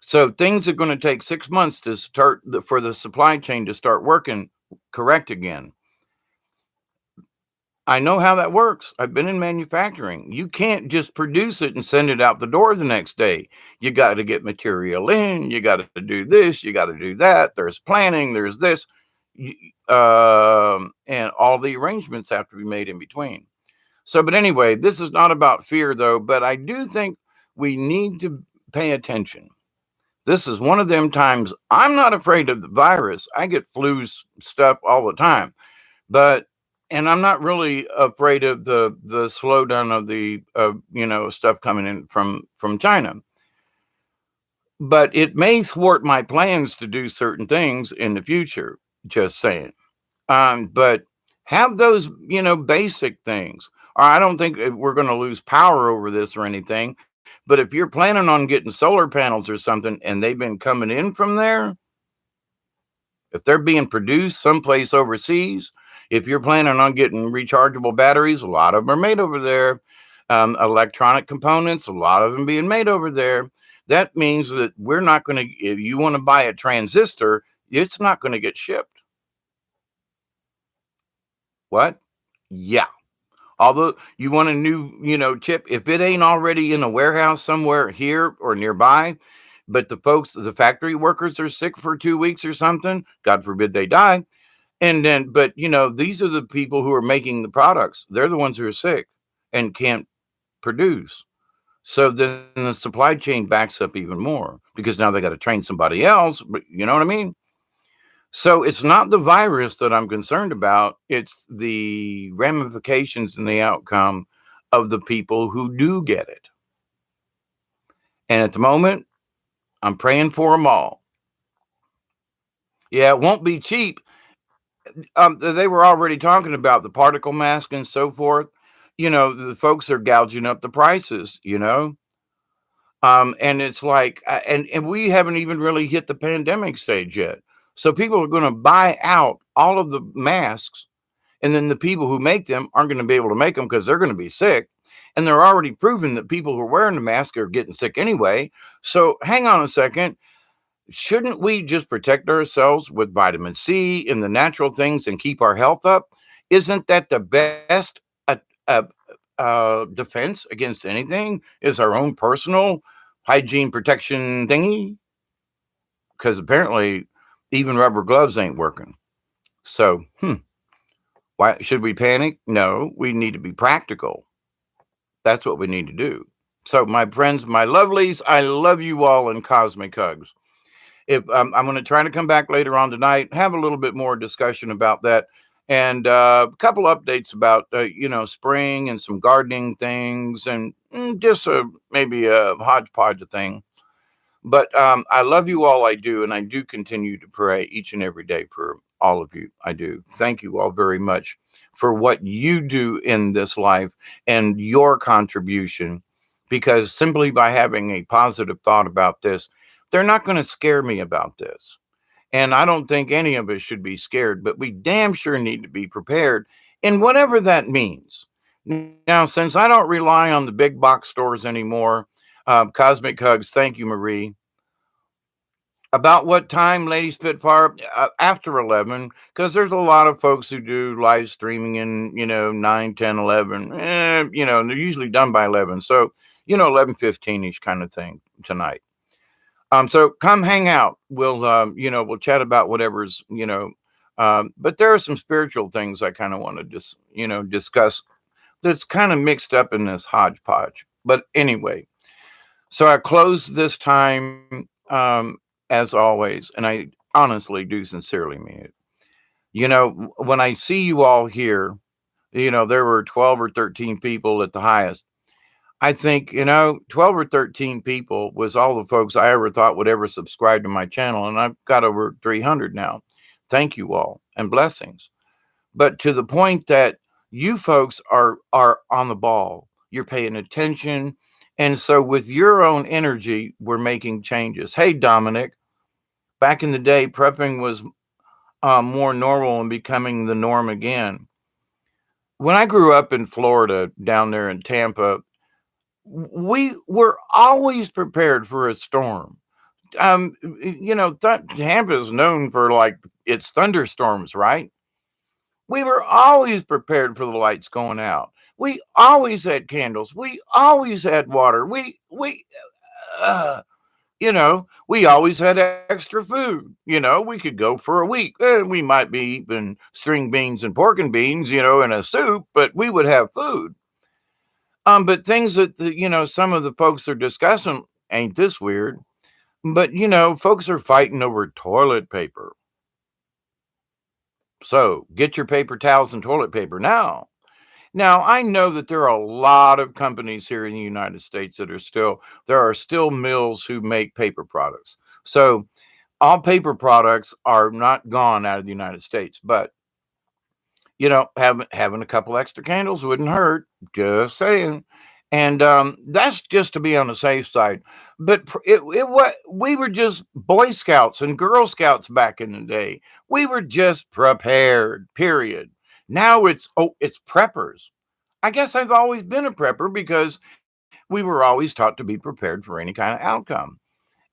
So things are going to take 6 months to start for the supply chain to start working correct again. I know how that works. I've been in manufacturing. You can't just produce it and send it out the door the next day. You got to get material in. You got to do this. You got to do that. There's planning. There's this. And all the arrangements have to be made in between. So, but anyway, this is not about fear, though. But I do think we need to pay attention. This is one of them times. I'm not afraid of the virus. I get flu stuff all the time, and I'm not really afraid of the slowdown of the stuff coming in from China. But it may thwart my plans to do certain things in the future. Just saying. But have those basic things. Or I don't think we're going to lose power over this or anything. But if you're planning on getting solar panels or something and they've been coming in from there, if they're being produced someplace overseas, if you're planning on getting rechargeable batteries, a lot of them are made over there. Electronic components, a lot of them being made over there. That means that we're not going to, if you want to buy a transistor, it's not going to get shipped. What? Yeah. Although you want a new, chip, if it ain't already in a warehouse somewhere here or nearby, but the factory workers are sick for 2 weeks or something, God forbid they die. And then, but these are the people who are making the products. They're the ones who are sick and can't produce. So then the supply chain backs up even more because now they got to train somebody else. But you know what I mean? So it's not the virus that I'm concerned about. It's the ramifications and the outcome of the people who do get it. And at the moment, I'm praying for them all. Yeah, it won't be cheap. They were already talking about the particle mask and so forth. The folks are gouging up the prices, and it's like, and we haven't even really hit the pandemic stage yet. So people are going to buy out all of the masks, and then the people who make them aren't going to be able to make them because they're going to be sick. And they're already proven that people who are wearing the mask are getting sick anyway. So hang on a second. Shouldn't we just protect ourselves with vitamin C and the natural things and keep our health up? Isn't that the best defense against anything? Is our own personal hygiene protection thingy? Because apparently even rubber gloves ain't working. So, why should we panic? No, we need to be practical. That's what we need to do. So, my friends, my lovelies, I love you all in cosmic hugs. If I'm going to try to come back later on tonight, have a little bit more discussion about that, and a couple updates about spring and some gardening things, and just maybe a hodgepodge thing. But I love you all. I do, and I do continue to pray each and every day for all of you. I do. Thank you all very much for what you do in this life and your contribution, because simply by having a positive thought about this, they're not going to scare me about this. And I don't think any of us should be scared, but we damn sure need to be prepared in whatever that means. Now, since I don't rely on the big box stores anymore, Cosmic Hugs, thank you, Marie. About what time, Lady Spitfire? After 11, because there's a lot of folks who do live streaming in, 9, 10, 11. They're usually done by 11. So, 11:15-ish kind of thing tonight. So come hang out. We'll chat about whatever's, but there are some spiritual things I kind of want to just, discuss that's kind of mixed up in this hodgepodge. But anyway, so I close this time, as always, and I honestly do sincerely mean it. When I see you all here, there were 12 or 13 people at the highest. I think, 12 or 13 people was all the folks I ever thought would ever subscribe to my channel. And I've got over 300 now. Thank you all and blessings. But to the point that you folks are on the ball, you're paying attention. And so with your own energy, we're making changes. Hey, Dominic, back in the day, prepping was more normal and becoming the norm again. When I grew up in Florida, down there in Tampa, we were always prepared for a storm. Tampa is known for like its thunderstorms, right? We were always prepared for the lights going out. We always had candles. We always had water. We always had extra food. We could go for a week. We might be eating string beans and pork and beans, in a soup, but we would have food. But things that some of the folks are discussing, ain't this weird? But folks are fighting over toilet paper. So get your paper towels and toilet paper now. Now I know that there are a lot of companies here in the United States that there are still mills who make paper products. So all paper products are not gone out of the United States, but having a couple extra candles wouldn't hurt. Just saying. And that's just to be on the safe side. But we were just Boy Scouts and Girl Scouts back in the day. We were just prepared, period. Now it's preppers. I guess I've always been a prepper because we were always taught to be prepared for any kind of outcome.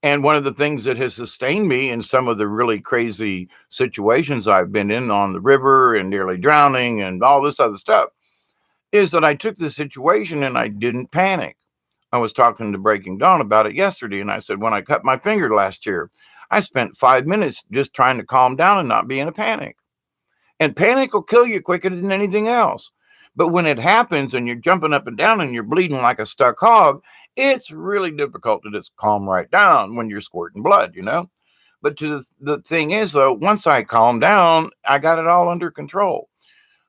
And one of the things that has sustained me in some of the really crazy situations I've been in on the river and nearly drowning and all this other stuff is that I took the situation and I didn't panic. I was talking to Breaking Dawn about it yesterday, and I said, when I cut my finger last year, I spent 5 minutes just trying to calm down and not be in a panic. And panic will kill you quicker than anything else. But when it happens and you're jumping up and down and you're bleeding like a stuck hog, it's really difficult to just calm right down when you're squirting blood, But the thing is, though, once I calmed down, I got it all under control.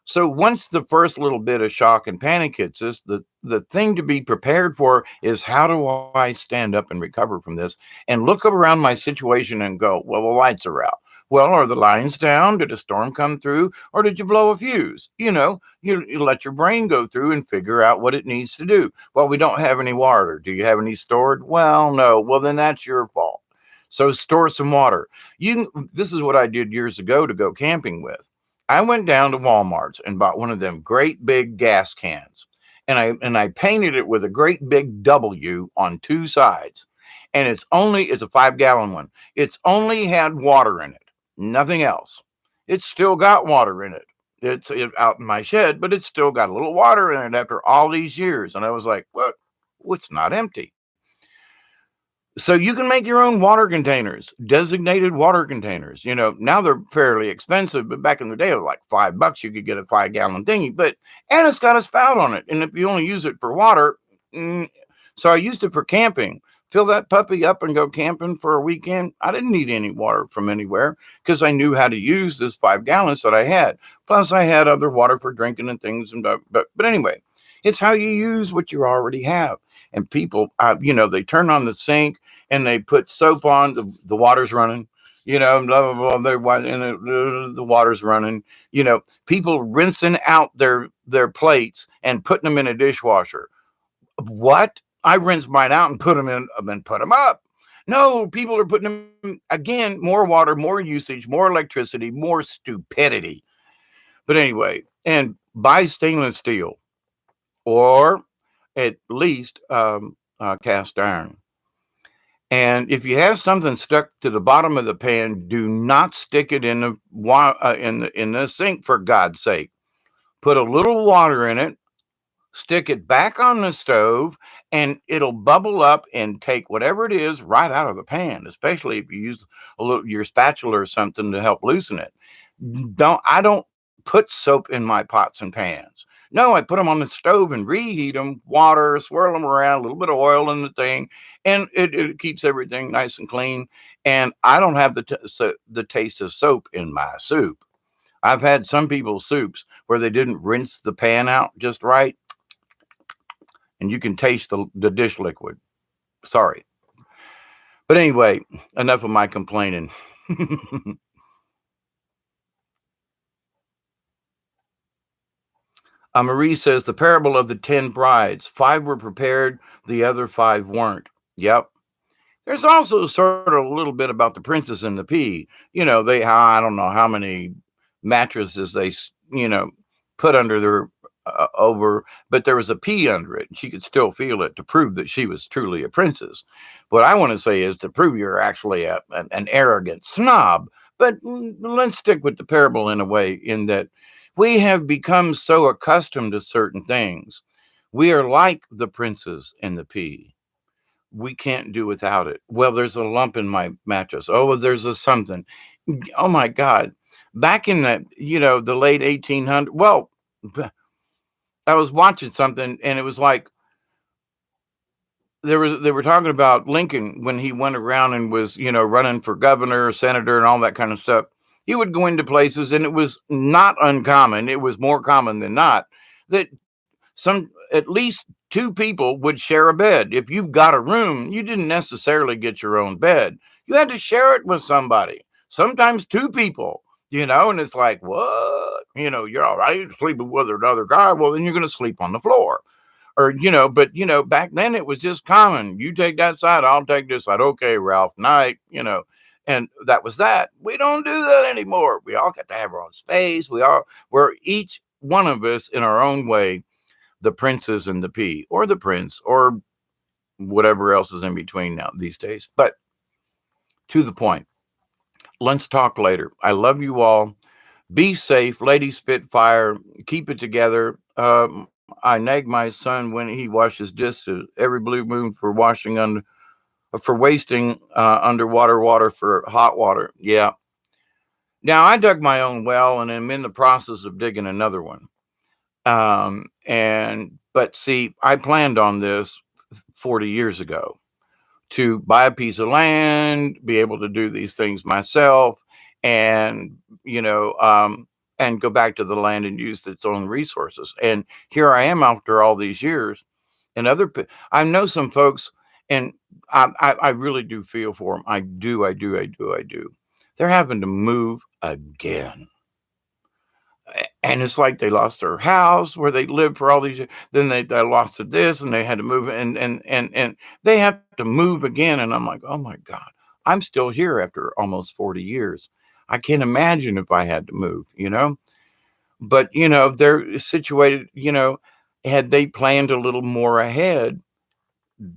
So once the first little bit of shock and panic hits us, the thing to be prepared for is, how do I stand up and recover from this and look around my situation and go, well, the lights are out. Well, are the lines down? Did a storm come through? Or did you blow a fuse? You let your brain go through and figure out what it needs to do. Well, we don't have any water. Do you have any stored? Well, no. Well, then that's your fault. So store some water. This is what I did years ago to go camping with. I went down to Walmart's and bought one of them great big gas cans. And I painted it with a great big W on two sides. And it's a 5-gallon one. It's only had water in it, nothing else. It's still got water in it. It's out in my shed, but it's still got a little water in it after all these years. And I was like, what? Well, it's not empty. So you can make your own water containers, designated water containers. Now they're fairly expensive, but back in the day, it was like $5. You could get a 5-gallon thingy, and it's got a spout on it. And if you only use it for water, so I used it for camping. Fill that puppy up and go camping for a weekend. I didn't need any water from anywhere because I knew how to use this 5 gallons that I had. Plus, I had other water for drinking and things. But anyway, it's how you use what you already have. And people, they turn on the sink and they put soap on, the water's running, blah, blah, blah, and the water's running, people rinsing out their plates and putting them in a dishwasher. What? I rinse mine out and put them in and put them up. No, people are putting them, again, more water, more usage, more electricity, more stupidity. But anyway, and buy stainless steel. or at least cast iron. And if you have something stuck to the bottom of the pan, do not stick it in the sink, for God's sake. Put a little water in it, stick it back on the stove, and it'll bubble up and take whatever it is right out of the pan, especially if you use your spatula or something to help loosen it. I don't put soap in my pots and pans. No, I put them on the stove and reheat them, water, swirl them around, a little bit of oil in the thing, and it keeps everything nice and clean. And I don't have the taste of soap in my soup. I've had some people's soups where they didn't rinse the pan out just right, and you can taste the dish liquid. Sorry. But anyway, enough of my complaining. Marie says the parable of the 10 brides. 5 were prepared, the other 5 weren't. Yep. There's also sort of a little bit about the Princess and the Pea. I don't know how many mattresses they, put under their but there was a pea under it, and she could still feel it to prove that she was truly a princess. What I want to say is to prove you're actually an arrogant snob. But let's stick with the parable in a way, in that we have become so accustomed to certain things. We are like the Princess and the Pea. We can't do without it. Well, there's a lump in my mattress. Oh, there's a something. Oh my God. Back in the late 1800s, well, I was watching something, and it was like they were talking about Lincoln when he went around and was, running for governor, senator, and all that kind of stuff. He would go into places, and it was not uncommon. It was more common than not that at least 2 people would share a bed. If you've got a room, you didn't necessarily get your own bed. You had to share it with somebody, sometimes 2 people, and it's like, what? You're all right sleeping with another guy. Well, then you're going to sleep on the floor. Or, but, back then it was just common. You take that side, I'll take this side. Okay, Ralph, night, and that was that. We don't do that anymore. We all got to have our own space. We're each one of us in our own way, the Princess and the Pea, or the prince, or whatever else is in between now these days. But to the point, let's talk later. I love you all. Be safe, Lady Spitfire. Keep it together. I nag my son when he washes dishes every blue moon for wasting underwater water for hot water. Yeah. Now I dug my own well, and I'm in the process of digging another one. But see, I planned on this 40 years ago to buy a piece of land, be able to do these things myself, and and go back to the land and use its own resources. And here I am after all these years. And I know some folks, and I really do feel for them. I do. They're having to move again. And it's like they lost their house where they lived for all these years. Then they lost to this, and they had to move, and they have to move again. And I'm like, oh my God, I'm still here after almost 40 years. I can't imagine if I had to move, But, they're situated, had they planned a little more ahead,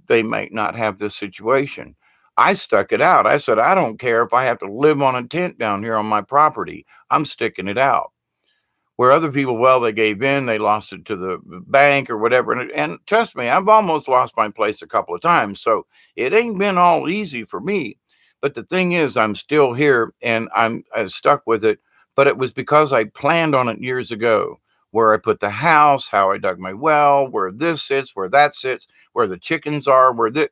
they might not have this situation. I stuck it out. I said, I don't care if I have to live on a tent down here on my property. I'm sticking it out. Where other people, well, they gave in, they lost it to the bank or whatever. And trust me, I've almost lost my place a couple of times. So it ain't been all easy for me. But the thing is, I'm still here, and I'm stuck with it. But it was because I planned on it years ago, where I put the house, how I dug my well, where this sits, where that sits, where the chickens are, it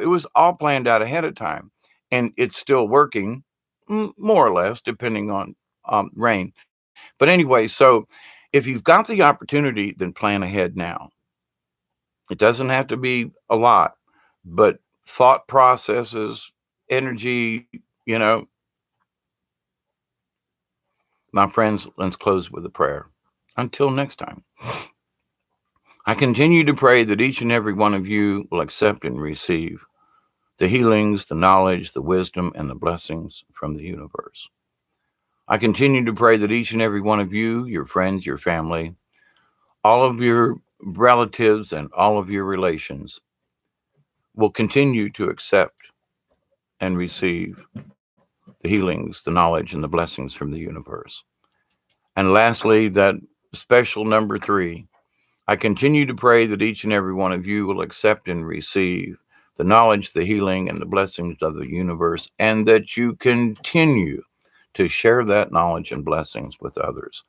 was all planned out ahead of time. And it's still working, more or less, depending on rain. But anyway, so if you've got the opportunity, then plan ahead now. It doesn't have to be a lot, but thought processes, energy, My friends, let's close with a prayer. Until next time, I continue to pray that each and every one of you will accept and receive the healings, the knowledge, the wisdom, and the blessings from the universe. I continue to pray that each and every one of you, your friends, your family, all of your relatives, and all of your relations will continue to accept and receive the healings, the knowledge, and the blessings from the universe. And lastly, that special number 3, I continue to pray that each and every one of you will accept and receive the knowledge, the healing, and the blessings of the universe, and that you continue to share that knowledge and blessings with others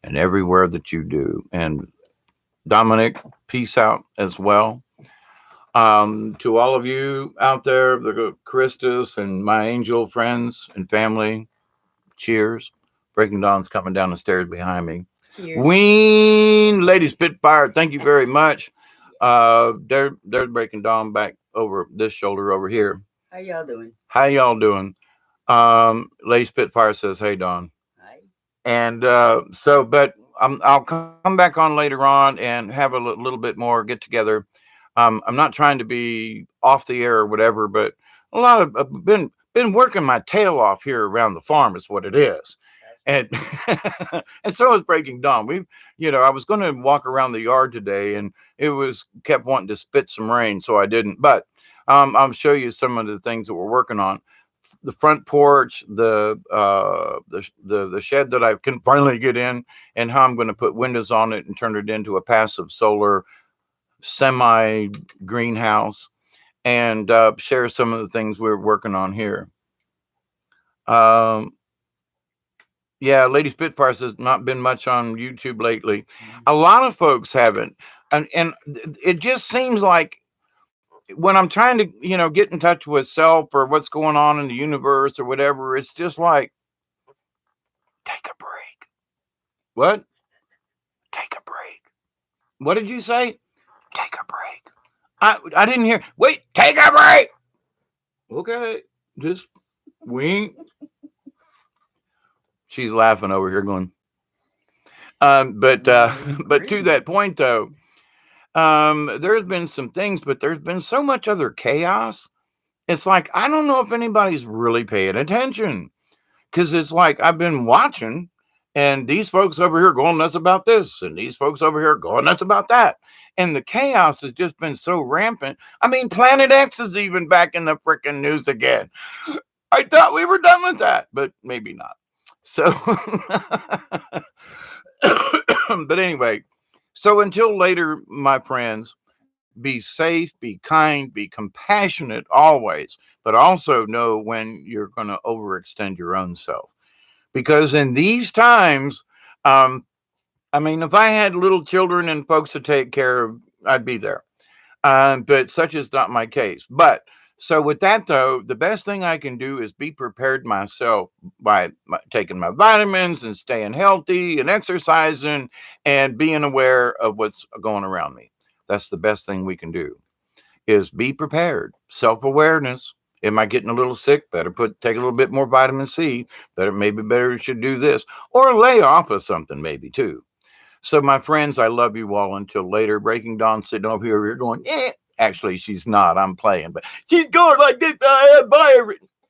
and everywhere that you do. And Dominic, peace out as well. To all of you out there, the Christus and my angel friends and family, cheers. Breaking Dawn's coming down the stairs behind me. Cheers. Ween, Lady Spitfire, thank you very much. There's Breaking Dawn back over this shoulder over here. How y'all doing? How y'all doing? Lady Spitfire says, "Hey, Dawn." Hi. And but I'll come back on later on and have a little bit more get together. I'm not trying to be off the air or whatever, but a lot of I've been working my tail off here around the farm is what it is. And and so is Breaking Dawn. I was going to walk around the yard today, and it was kept wanting to spit some rain, so I didn't. But I'll show you some of the things that we're working on. The front porch, the shed that I can finally get in, and how I'm going to put windows on it and turn it into a passive solar semi greenhouse, and share some of the things we're working on here. Yeah, Lady Spitfire says not been much on YouTube lately. A lot of folks haven't, and it just seems like when I'm trying to get in touch with self or what's going on in the universe or whatever, it's just like, take a break. What? Take a break. What did you say? Take a break. I didn't hear. Wait, take a break. Okay, just wink. She's laughing over here going. But to that point though, there's been some things, but there's been so much other chaos. It's like, I don't know if anybody's really paying attention, because it's like I've been watching, and these folks over here going nuts about this, and these folks over here going nuts about that. And the chaos has just been so rampant. I mean, Planet X is even back in the freaking news again. I thought we were done with that, but maybe not. So, but anyway, so until later, my friends, be safe, be kind, be compassionate always, but also know when you're going to overextend your own self. Because in these times, I mean, if I had little children and folks to take care of, I'd be there. But such is not my case. But so with that, though, the best thing I can do is be prepared myself by taking my vitamins and staying healthy and exercising and being aware of what's going around me. That's the best thing we can do, is be prepared. Self-awareness. Am I getting a little sick? Better take a little bit more vitamin C. Better should do this, or lay off of something maybe too. So my friends, I love you all until later. Breaking Dawn sitting over here going, eh. Actually, she's not. I'm playing, but she's going like this.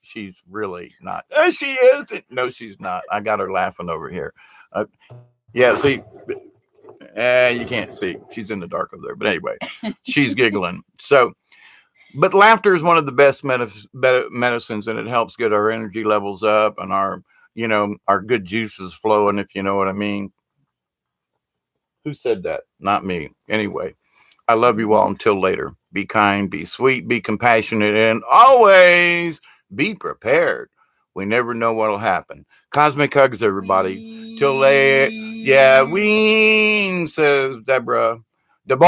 She's really not. She is. No, she's not. I got her laughing over here. Yeah, see, you can't see. She's in the dark over there. But anyway, she's giggling. So, but laughter is one of the best medicines, and it helps get our energy levels up and our good juices flowing, if you know what I mean. Who said that? Not me. Anyway, I love you all until later. Be kind, be sweet, be compassionate, and always be prepared. We never know what'll happen. Cosmic hugs, everybody. Till later. Yeah, ween, says Deborah. Deb.